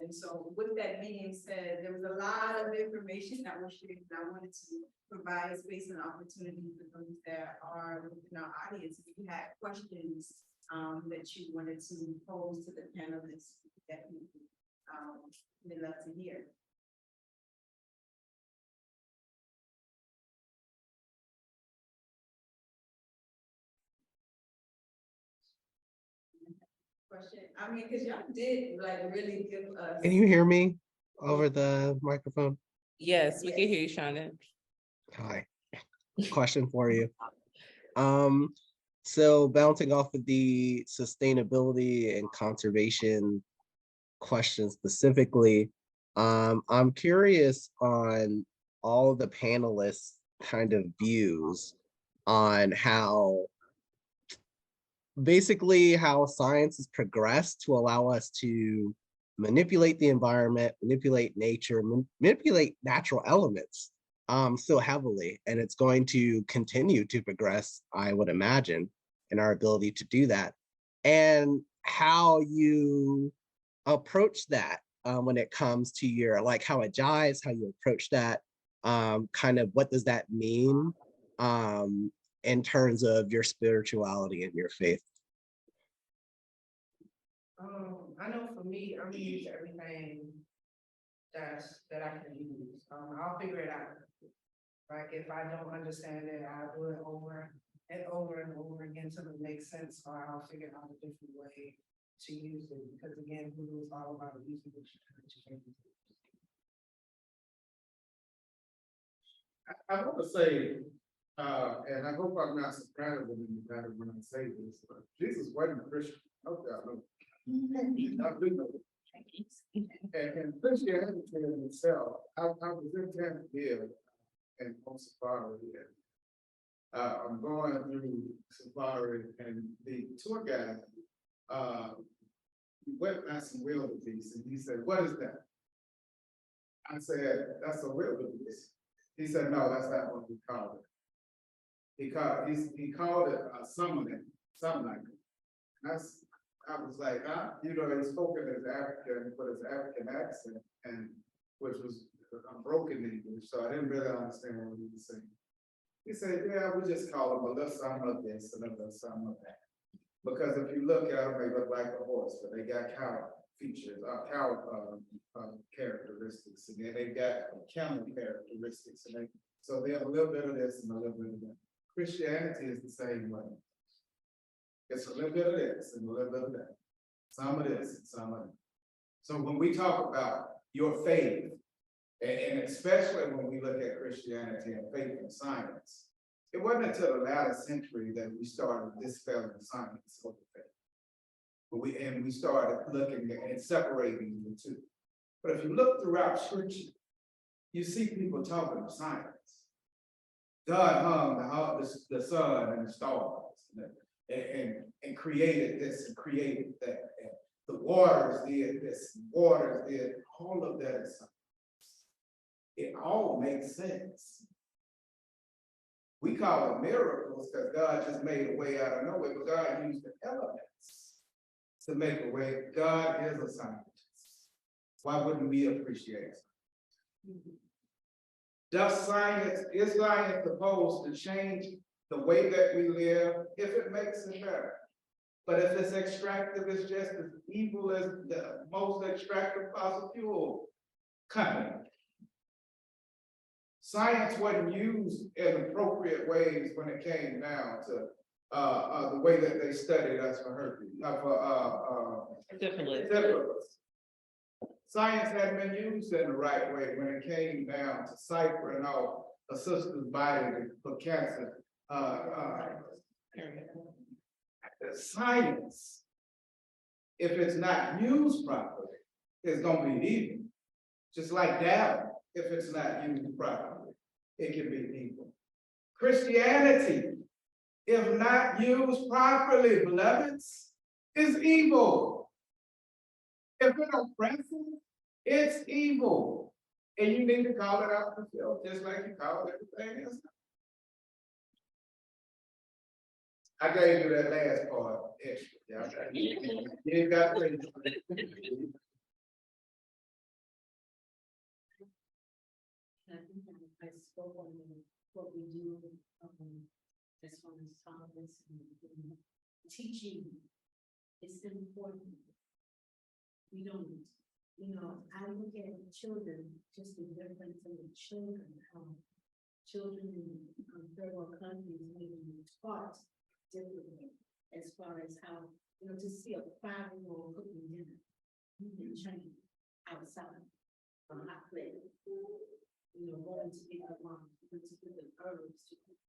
And so with that being said, there was a lot of information that was shared, and I wanted to provide a space and opportunity for those that are within our audience. If you had questions that you wanted to pose to the panelists, definitely we'd love to hear. Question. I mean, because y'all did like really give us. Can you hear me over the microphone? Yes, we can hear you, Shonda. Hi. Question for you. So bouncing off of the sustainability and conservation question specifically, I'm curious on all the panelists' kind of views on how basically how science has progressed to allow us to manipulate the environment, manipulate nature, manipulate natural elements so heavily. And it's going to continue to progress, I would imagine, in our ability to do that. And how you approach that when it comes to your, like how it jives, how you approach that, kind of what does that mean in terms of your spirituality and your faith? I know for me, I'm gonna use everything that I can use. I'll figure it out. Like if I don't understand it, I'll do it over and over and over again till it makes sense, or I'll figure out a different way to use it. Because again, VooDoo is all about using what you can. I want to say, and I hope I'm not surprised when I say this, but Jesus wasn't a Christian. Okay, I know. I do know. And Christianity in itself, I was in Tanzania and on safari, and I'm going through safari, and the tour guide went by some wildebeest, and he said, "What is that?" I said, "That's a wildebeest." He said, "No, that's not what we call it." He called it a summoning, something like that. I was like, you know, he spoke in his African, but his African accent, and which was broken English, so I didn't really understand what he was saying. He said, "Yeah, we just call them a little something of this and a little something of that. Because if you look at them, they look like a horse, but they got cow features, cow characteristics, and then they got camel characteristics, and so they have a little bit of this and a little bit of that." Christianity is the same way. It's a little bit of this and a little bit of that. Some of this and some of that. So when we talk about your faith, and especially when we look at Christianity and faith and science, it wasn't until the latter century that we started dispelling science over faith. But we started looking and separating the two. But if you look throughout Scripture, you see people talking of science. God hung the sun and the stars and created this and created that. And the waters did this, and waters did all of that is science. It all makes sense. We call it miracles because God just made a way out of nowhere, but God used the elements to make a way. God is a scientist. Why wouldn't we appreciate it? Is science supposed to change the way that we live if it makes it better? But if it's extractive, it's just as evil as the most extractive fossil fuel company. Science wasn't used in appropriate ways when it came down to the way that they studied us for herpes, syphilis. Science hadn't been used in the right way when it came down to ciphering out a sister's body for cancer. Science, if it's not used properly, is going to be evil. Just like dabbing, if it's not used properly, it can be evil. Christianity, if not used properly, beloveds, is evil. If it oppresses, It's evil. And you need to call it out in the field, just like you call everything else. I gave you that last part extra. Yeah. You ain't got to. And I think I spoke on what we do, as far as tolerance and teaching. It's important. We don't, I look at children, just the difference in the children, how children in third world countries may be taught differently as far as how, to see a 5-year-old cooking dinner in China outside on a hot plate. Going to get the mom, to get the herbs, to cook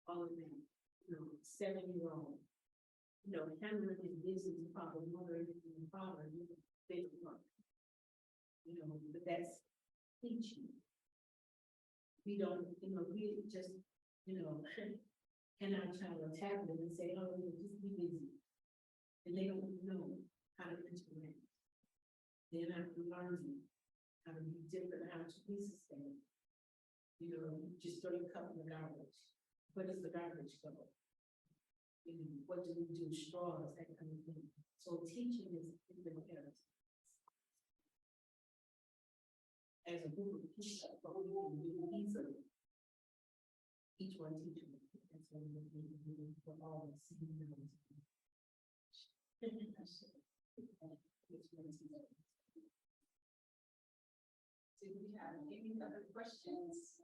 all of that, 7-year-old. Handling his business, probably mother and father, big work. But that's teaching. We don't, we just, hand our child a tablet and say, oh, just be busy. And they don't know how to interact. They're not learning how to be different, how to be sustained. Just throw your cup in the garbage. Where does the garbage go? What do we do? Straws, that kind of thing. So teaching is different areas. As a group of people, but we can do easily. Each one teaching. That's what we're doing for all the same numbers. Do we have any other questions?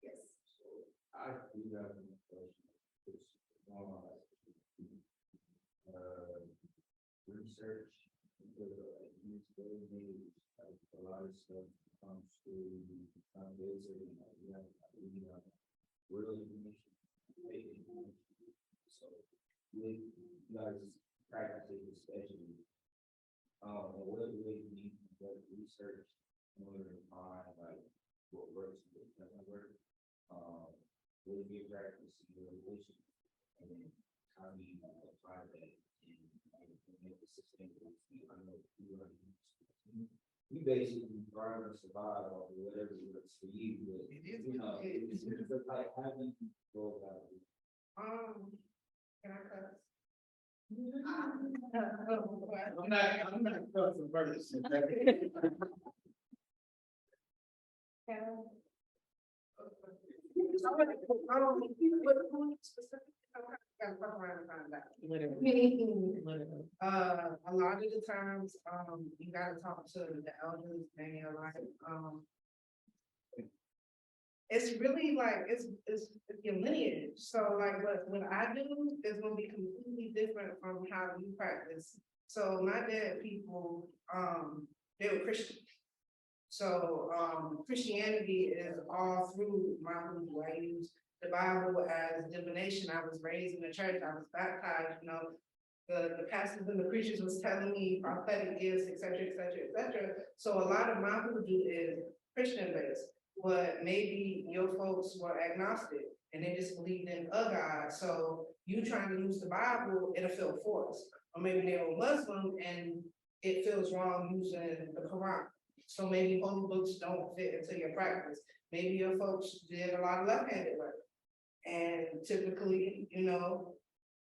Yes. I do have a question. Research, use very news, a lot of stuff comes to foundation, real information, fake information. So you guys practice it especially. What do you need to research in order to find like what works and what doesn't work? What do you practice in your relation? And then how do you apply that and make it sustainable? I know you basically trying to survive or whatever works for you, but it's like how do you go about it? Can I cuss? I'm not cussing first. Literally. A lot of the times, you gotta talk to the elders and you're like, it's really like, it's your lineage. So like what I do is gonna be completely different from how you practice. So my dad people, they were Christian. So Christianity is all through my VooDoo. I use the Bible as divination. I was raised in the church, I was baptized, the pastors and the preachers was telling me prophetic gifts, etc., etc., etc. So a lot of my VooDoo is Christian based, but maybe your folks were agnostic and they just believed in a God. So you trying to use the Bible, it'll feel forced. Or maybe they were Muslim and it feels wrong using the Quran. So maybe holy books don't fit into your practice. Maybe your folks did a lot of left-handed work. And typically,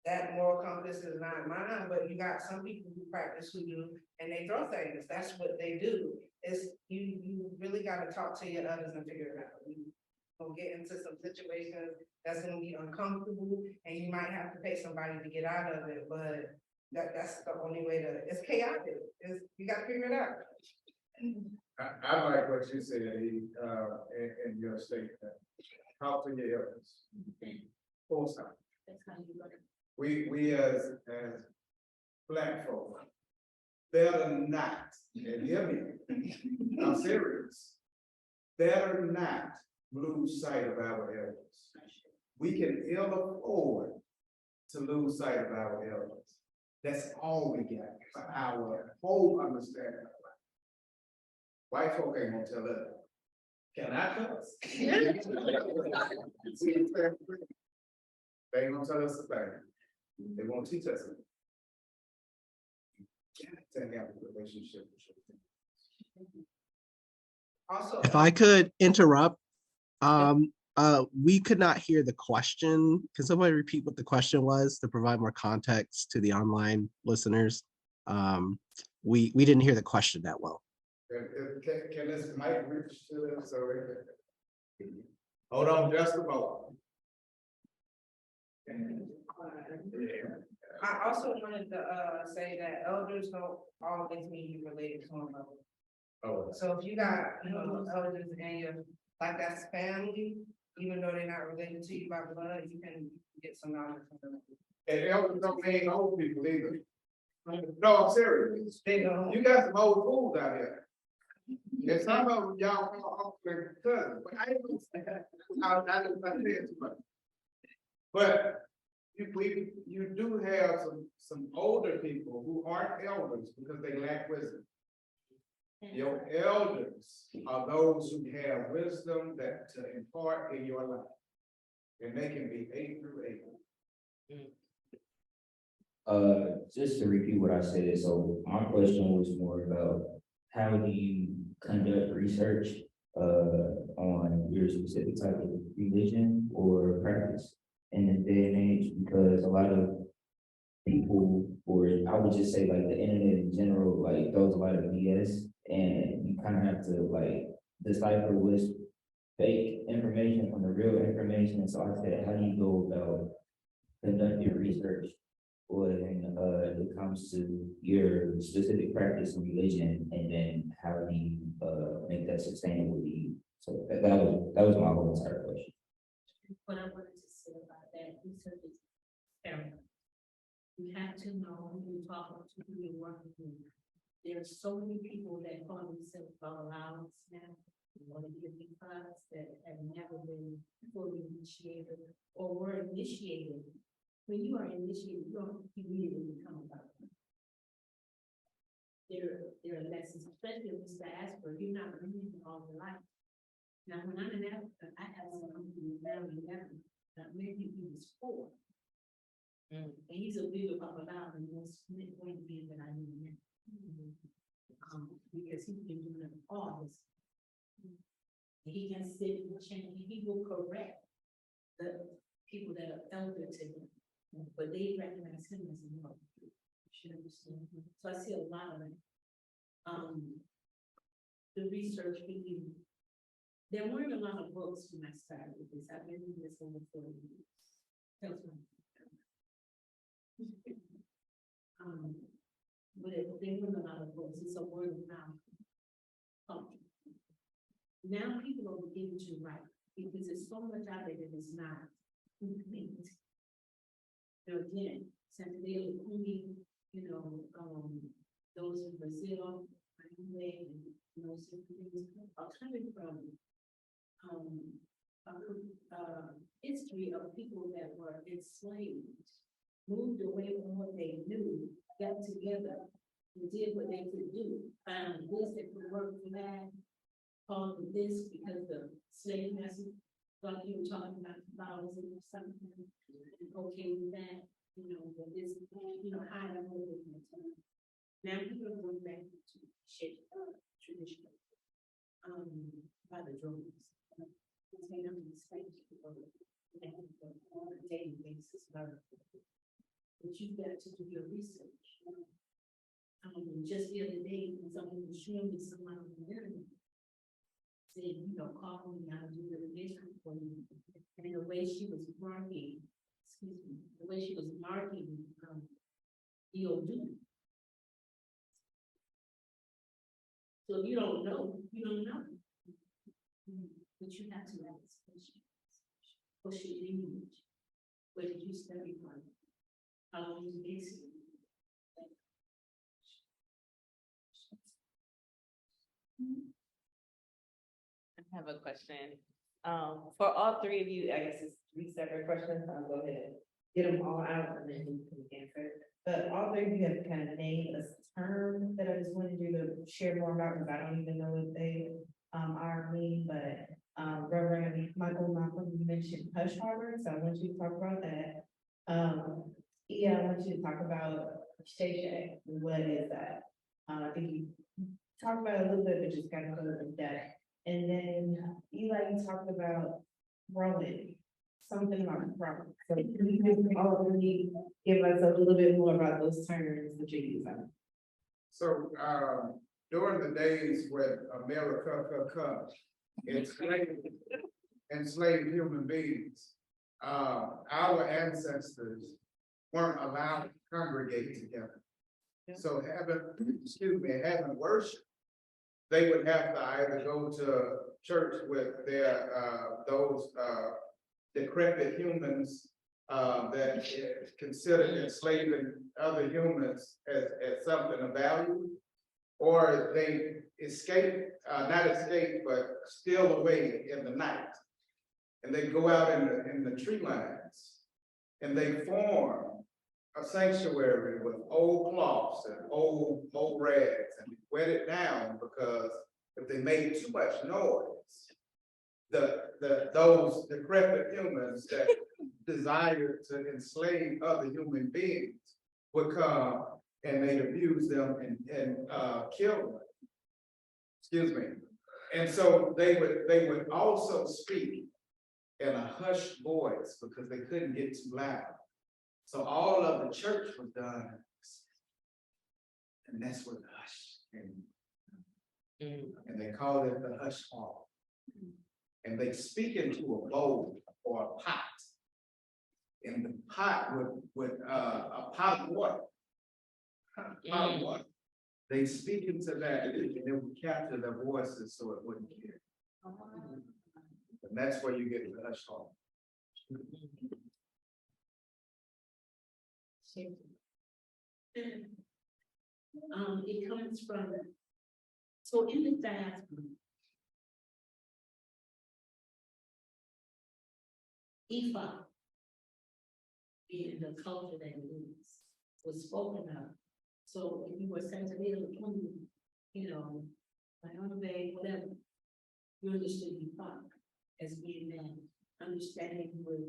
that moral compass is not mine, but you got some people who practice HooDoo and they throw things. That's what they do. It's you really gotta talk to your others and figure it out. You gonna get into some situations that's gonna be uncomfortable and you might have to pay somebody to get out of it, but that's the only way it's chaotic. You gotta figure it out. I like what you said, in your statement. Talk to your elders. Full stop. That's how you learn. We as Black folk, better not, and hear me, I'm serious, better not lose sight of our elders. We can ill afford to lose sight of our elders. That's all we got for our whole understanding of life. White folk ain't gonna tell us. Can I cuss? They ain't gonna tell us a thing. They won't teach us. You gotta to have a relationship with your family. Also. If I could interrupt, we could not hear the question. Can somebody repeat what the question was to provide more context to the online listeners? We didn't hear the question that well. Can this mic reach to them so hold on just a moment. I also wanted to say that elders don't always mean you related to them. Oh, So if you got, elders in your, like that's family, even though they're not related to you by blood, you can get some knowledge from them. and elders don't mean old people either. No, I'm serious. They don't. You got some old fools out here. And some of them y'all call their cousins, but I didn't say that. I didn't say it too much. But you do have some older people who aren't elders because they lack wisdom. Your elders are those who have wisdom that to impart in your life. And they can be 8 through 8. Just to repeat what I said, so my question was more about how do you conduct research on your specific type of religion or practice in this day and age, because a lot of people, or I would just say like the internet in general, like throws a lot of BS, and you kind of have to like decipher what's fake information from the real information. So I said, how do you go about conducting research when it comes to your specific practice and religion, and then how do you make that sustainable to you? So that was my whole entire question. What I wanted to say about that research is paramount. You have to know who you're talking to, who you're working with. There are so many people that call themselves allowance now, want to give me class that have never been fully initiated or were initiated. When you are initiated, you don't immediately become about it. There are lessons, especially if it's diaspora, you're not learning all your life. Now, when I'm in Africa, I have someone who is now 11, maybe he was 4. And he's a bigger babalao than most men that I knew now. Because he's been doing it all his life. He can sit and change, he will correct the people that are elder to him, but they recognize him as a mother. You should understand. So I see a lot of it. The research being, there weren't a lot of books when I started with this. I've been doing this over 40 years. Tells me. But there weren't a lot of books. It's a word of mouth. Now people are beginning to write because there's so much out there that is not complete. Now again, Santiago Kumi, those in Brazil, and those things are coming from history of people that were enslaved, moved away from what they knew, got together, and did what they could do, found this that could work for that, called it this because the slave message, like you were talking about flowers and something, and okay with that, but this, high level of it. Now people are going back to shape tradition by the drones. They don't expect people on a daily basis, but you've got to do your research. Just the other day, when someone was showing me someone on the internet, said, call me out and do the religion for you. And the way she was marking, VooDoo. So if you don't know, you don't know. But you have to ask questions. What's your lineage? Where did you study from? How long did you basic? I have a question. For all 3 of you, I guess it's 3 separate questions. I'll go ahead and get them all out and then you can answer. But all 3 of you have kind of named a term that I just wanted you to share more about because I don't even know what they are mean, but Reverend Michael Malcolm, you mentioned hush harbor, so I want you to talk about that. Yeah, I want you to talk about Shay Shay. What is that? I think you talked about it a little bit, but just kind of go with that. And then Eli, you talked about Broaden, something about Broaden. So can you just all really give us a little bit more about those terms that you're using? So, during the days when America enslaved human beings, our ancestors weren't allowed to congregate together. So having worship, they would have to either go to church with their, those, decrepit humans, that is considered enslaving other humans as something of value, or they escape, not escape, but steal away in the night. And they go out in the tree lines, and they form a sanctuary with old cloths and old rags, and wet it down, because if they made too much noise, those decrepit humans that desired to enslave other human beings would come and they'd abuse them and kill them. Excuse me. And so they would also speak in a hushed voice because they couldn't get too loud. So all of the church was done, and that's where the hush came. And they called it the hush hall. And they speak into a bowl or a pot. And the pot would a pot of water. Pot of water. They speak into that, and it would capture their voices so it wouldn't hear. And that's where you get the hush hall. It comes from, so in the diaspora, Ifa, being the culture that it is, was spoken of. So if you were sensitive, you know, Bayonbe, whatever, you understood Ifa as being that understanding with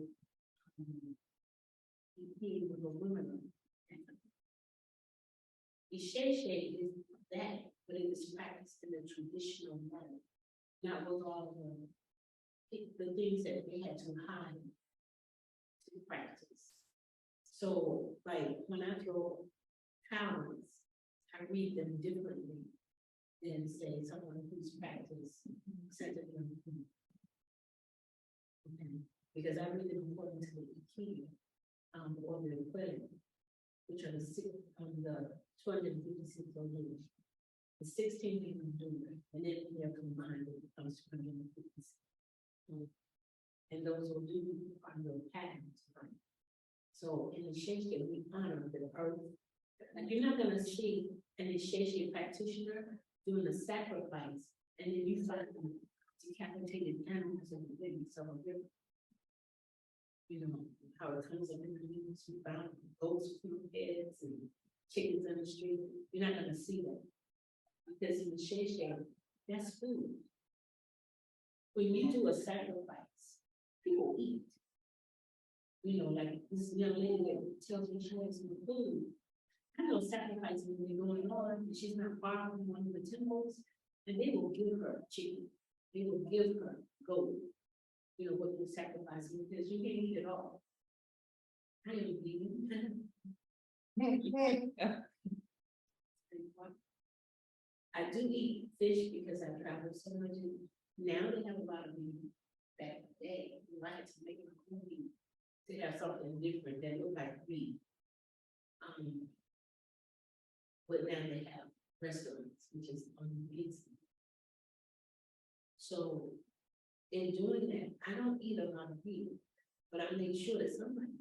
with a woman. Isheshe is that, but it is practiced in a traditional manner, not with all the things that they had to hide to practice. So, like, when I draw powers, I read them differently than, say, someone who's practiced centered on food. Okay. Because I read them according to the Ikea, or the equivalent, which are the 256 ODs. The 16 people do it, and then they're combined, it becomes 256. And those will do on the patterns, right? So in the Shakespeare, we honor the earth. And you're not gonna see an Shakespeare practitioner doing a sacrifice, and then you find decapitated animals and living some of them. You know, how it comes up in the news, you found goats, food heads, and chickens in the street. You're not gonna see that. Because in the Shakespeare, that's food. When you do a sacrifice, people eat. You know, like this young lady that tells me she has some food. I know sacrifices when they're going on, and she's not far from one of the temples, and they will give her chicken. They will give her goat. You know, what you're sacrificing, because you can't eat it all. I am vegan. I do eat fish because I travel so much. Now they have a lot of meat. Back in the day, we like to make a movie to have something different that look like meat. But now they have restaurants, which is on pizza. So in doing that, I don't eat a lot of meat, but I make sure that somebody,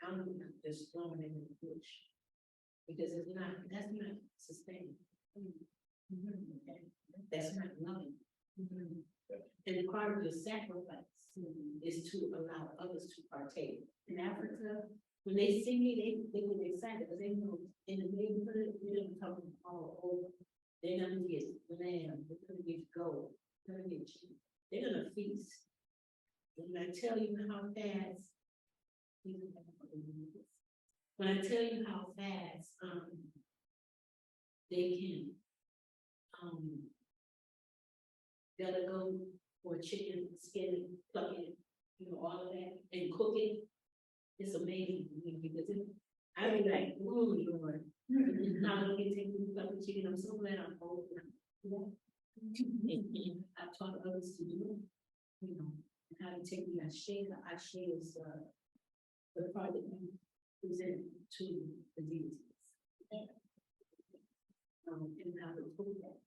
I'm not just throwing it in the bush. Because it's not, that's not sustainable. Okay. That's not loving. And part of the sacrifice is to allow others to partake. In Africa, when they see me, they get excited because they know in the neighborhood, they're gonna come all over. They're gonna get lamb, they're gonna get goat, they're gonna get chicken. They're gonna feast. When I tell you how fast, when I tell you how fast they can, gotta go for chicken, skin it, pluck it, you know, all of that, and cook it. It's amazing to me because I be like, oh Lord, how do you take me pluck the chicken? I'm so glad I'm old. I've taught others to do it, you know, and how to take the ashe. The ashe is the part that you present to the deities. And how to cook that.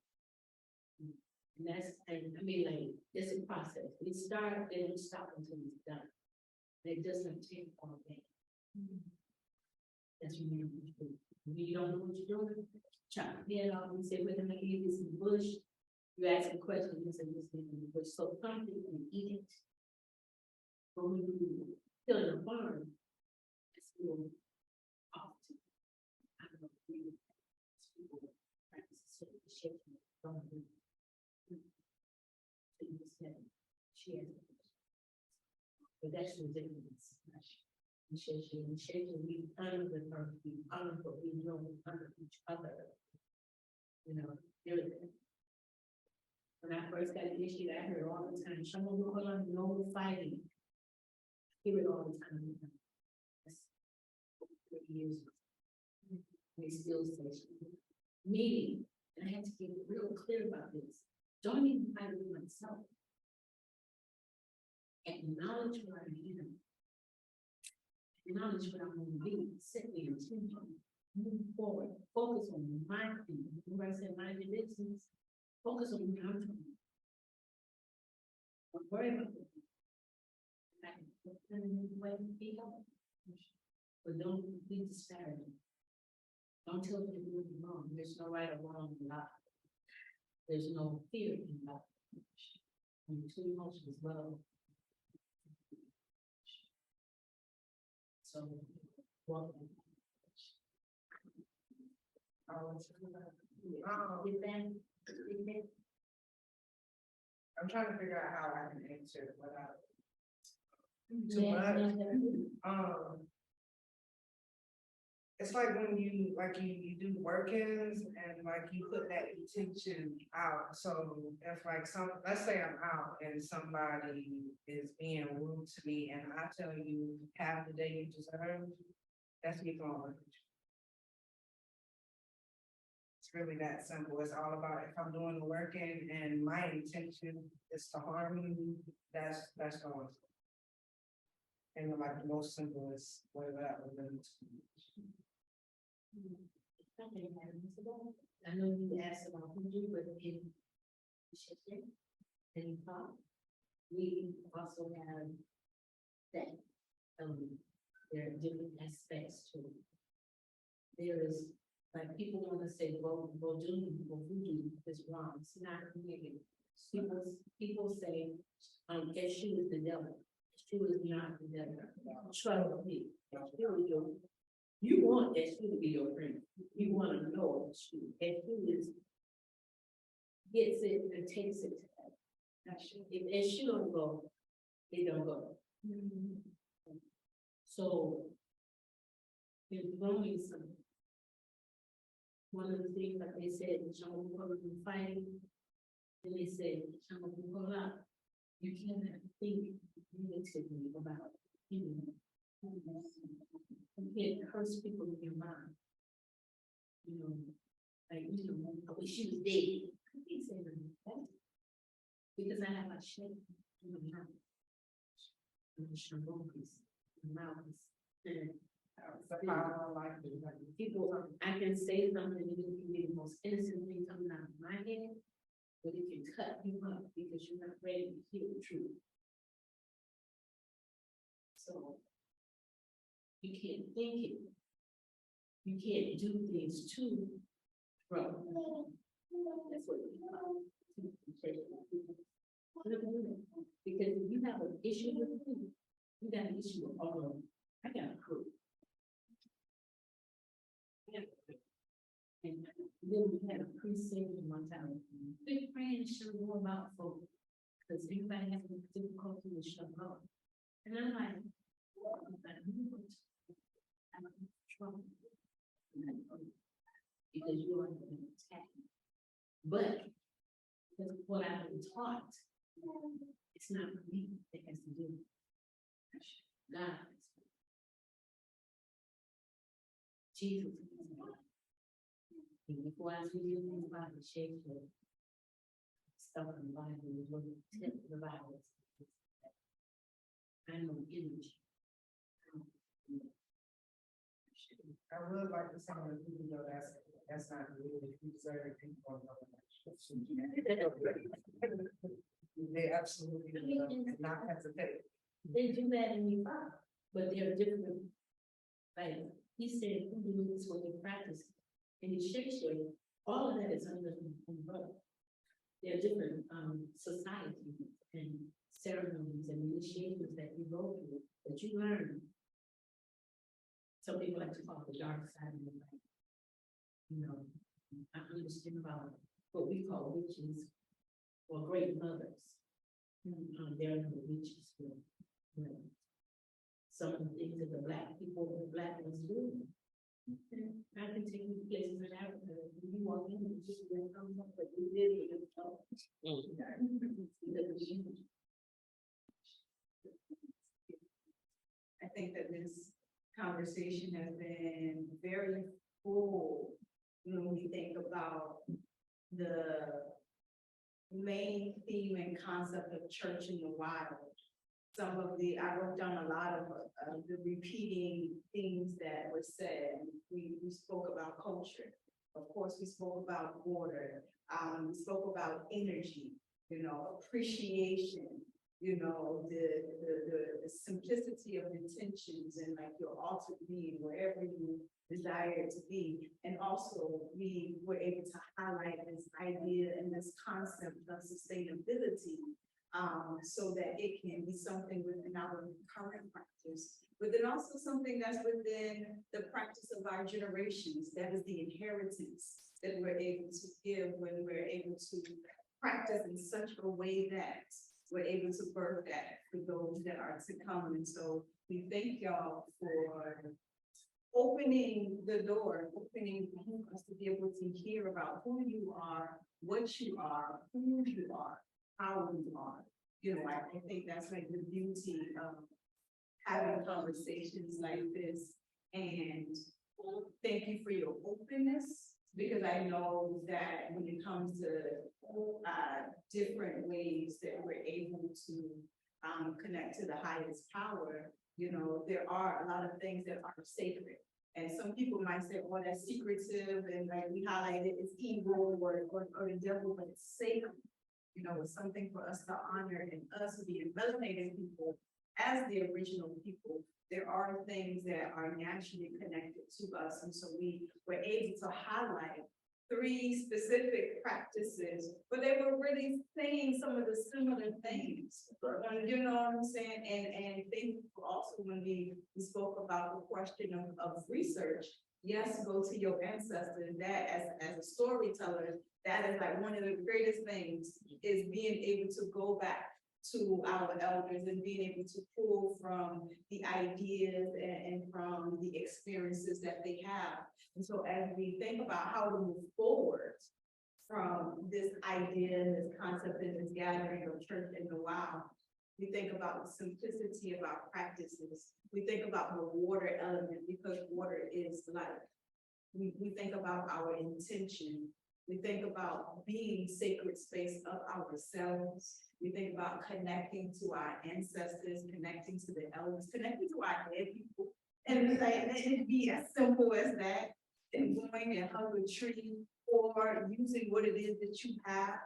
And that's, and I mean, like, it's a process. We start, they don't stop until it's done. It doesn't take all day. That's when you don't know what you're doing. Chop the head off and say, we're gonna eat this in the bush. You ask a question, you say, this is in the bush. So something you can eat it. But when you kill in a farm, it's real often. I don't know if people practice certain shaking from the she has, but that's ridiculous. Shaking, we honor the earth, we honor what we know, we honor each other. You know, when I first got initiated, I heard all the time, someone will call on no fighting. I hear it all the time. That's 30 years ago. They still say meeting, and I had to get real clear about this. Don't even fight with myself. Acknowledge where I am. Acknowledge what I'm going to be. Set the intention. Move forward. Focus on my thing. Remember I said mind your business. Focus on where I'm from. Don't worry about it. But don't be disparaging. Don't tell them you're doing wrong. There's no right or wrong in life. There's no fear in life. And two emotions, love. So, welcome. I'm trying to figure out how I can answer it without too much. It's like when you do work-ins and like you put that intention out. So if like let's say I'm out and somebody is being rude to me and I tell you have the day you deserve, that's me going. It's really that simple. It's all about if I'm doing the work-in and my intention is to harm you, that's going. And like the most simplest way that would be. I know you asked about HooDoo, but in and we also have that. There are different aspects to it. There is like people want to say, well, VooDoo is wrong. It's not negative. People say, Eshu is the devil. Eshu is not the devil. Trust me. You want Eshu to be your friend. You want to know Eshu. Eshu gets it and takes it to that. If Eshu don't go, they don't go. So, in growing some, one of the things that they said, fighting, and they said, you cannot think negatively about, you can't curse people in your mind. You know, like, I wish she was dead. I can't say that because I have a shape in my mouth. And people, I can say something and it can be the most innocent thing coming out of my head, but it can cut you up because you're not ready to hear the truth. So you can't think it. You can't do things too rough. That's what we call because if you have an issue with me, you got an issue with all of them. I got a crew. And then we had a precinct one time. Big friend should know about folks because everybody has a difficulty with shutting up. And I'm like, I'm trouble. Because you are But because what I've been taught, it's not for me, it has to do with God. Jesus is God. And before I was reading the Bible, shape the stuff in the Bible, was what the Bible. I know image. I would like to say that even though that's not really preserving people. They absolutely do not hesitate. They do that in your Bible, but they're different. Like he said, HooDoo is what you practice. And in Shakespeare, all of that is under the umbrella. There are different societies and ceremonies and initiations that you go through, that you learn. Some people like to call it the dark side of the light. You know, I understand about what we call witches or great mothers. They're the witches. You know, some of the things that the black people, the black ones do. I can take you to places in Africa. You walk in and just comes up, but you did it. I think that this conversation has been very full when we think about the main theme and concept of church in the wild. Some of the, I wrote down a lot of the repeating things that were said. We spoke about culture. Of course, we spoke about water. We spoke about energy, you know, appreciation, you know, the simplicity of intentions and like your altered being, wherever you desire to be. And also we were able to highlight this idea and this concept of sustainability, so that it can be something within our current practice, but then also something that's within the practice of our generations. That is the inheritance that we're able to give when we're able to practice in such a way that we're able to birth that for those that are to come. And so we thank y'all for opening the door, opening us to be able to hear about who you are, what you are, who you are, how you are. You know, I think that's like the beauty of having conversations like this. And thank you for your openness, because I know that when it comes to different ways that we're able to connect to the highest power, you know, there are a lot of things that are sacred. And some people might say, well, that's secretive, and like we highlighted, it's evil or the devil, but it's sacred. You know, it's something for us to honor, and us being melanated people as the original people. There are things that are naturally connected to us. And so we were able to highlight 3 specific practices, but they were really saying some of the similar things. You know what I'm saying? And thank you for also when we spoke about the question of research. Yes, go to your ancestors. That as a storyteller, that is like one of the greatest things, is being able to go back to our elders and being able to pull from the ideas and from the experiences that they have. And so as we think about how to move forward from this idea and this concept and this gathering of church in the wild, we think about the simplicity of our practices. We think about the water element, because water is life. We think about our intention. We think about being sacred space of ourselves. We think about connecting to our ancestors, connecting to the elders, connecting to our dead people. And it's like, it'd be as simple as that, and going and hug a tree, or using what it is that you have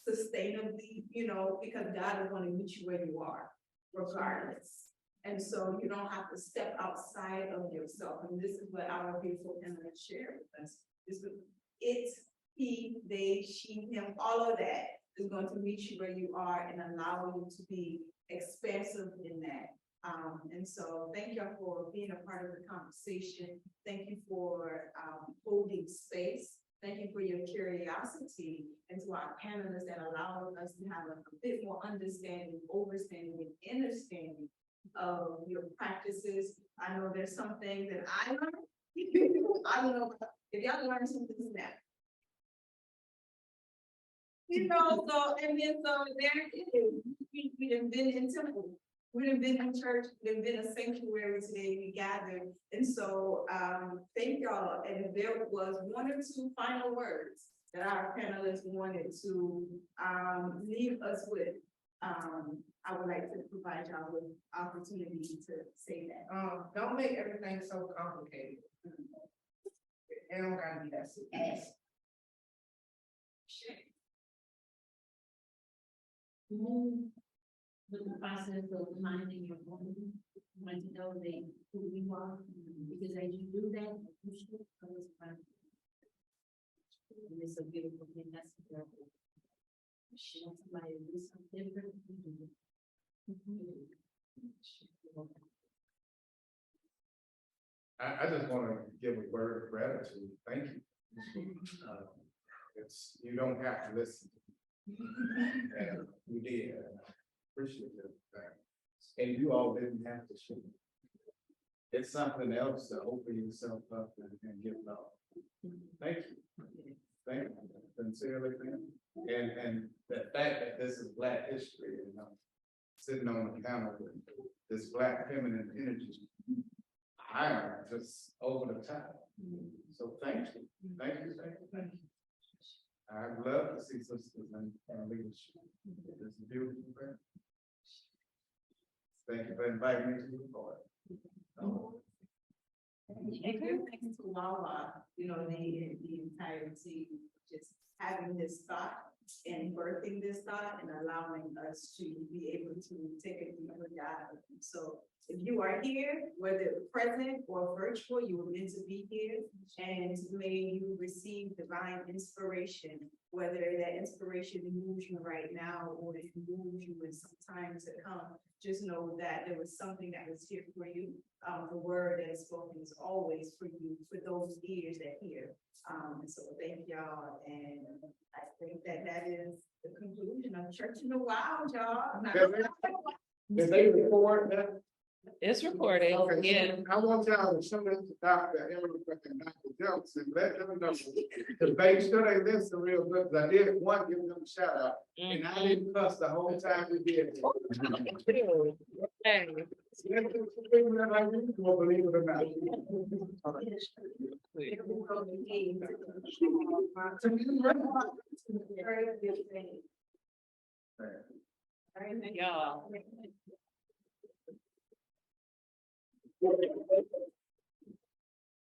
sustainably, you know, because God is going to meet you where you are, regardless. And so you don't have to step outside of yourself. And this is what our beautiful panelists share with us. This is it. He, they, she, him, all of that is going to meet you where you are and allow you to be expansive in that. And so thank y'all for being a part of the conversation. Thank you for holding space. Thank you for your curiosity, and to our panelists that allow us to have a bit more understanding, overstanding, and understanding of your practices. I know there's some things that I learned. I don't know if y'all learned something from that. You know, so, and then, so there it is, we have been in temple, we have been in church, we've been a sanctuary today, we gathered. And so, thank y'all, and there was one or two final words that our panelists wanted to, leave us with. I would like to provide y'all with opportunity to say that. Don't make everything so complicated. It don't gotta be that serious. With the process of minding your own, want to know who you are, because as you do that, you should always find. And it's a beautiful thing, that's a beautiful. Want somebody to do something different, you do it. I just want to give a word of gratitude. Thank you. It's, you don't have to listen. And you did. I appreciate that. And you all didn't have to share. It's something else to open yourself up and give love. Thank you. Thank you. Sincerely, thank you. And the fact that this is Black history, you know, sitting on the counter with this Black feminine energy, I am just over the top. So thank you. Thank you, thank you, thank you. I'd love to see sisters in leadership. It's a beautiful thing. Thank you for inviting me to the board. And good thanks to WAWA, you know, the entirety, just having this thought and birthing this thought and allowing us to be able to take a deeper dive. So if you are here, whether present or virtual, you were meant to be here, and may you receive divine inspiration, whether that inspiration moves you right now or it moves you in some time to come. Just know that there was something that was here for you. The word that is spoken is always for you, for those ears that hear. So thank y'all, and I think that is the conclusion of Church in the Wild, y'all. Did they record that? It's recorded, Okay, yeah. so I want y'all to show this to Dr. Eric and Dr. Johnson, let them know. Cause they sure they listen real good, 'cause I did one, give them a shout out, and I didn't cuss the whole time we did it. Hey. Believe it or not. Y'all.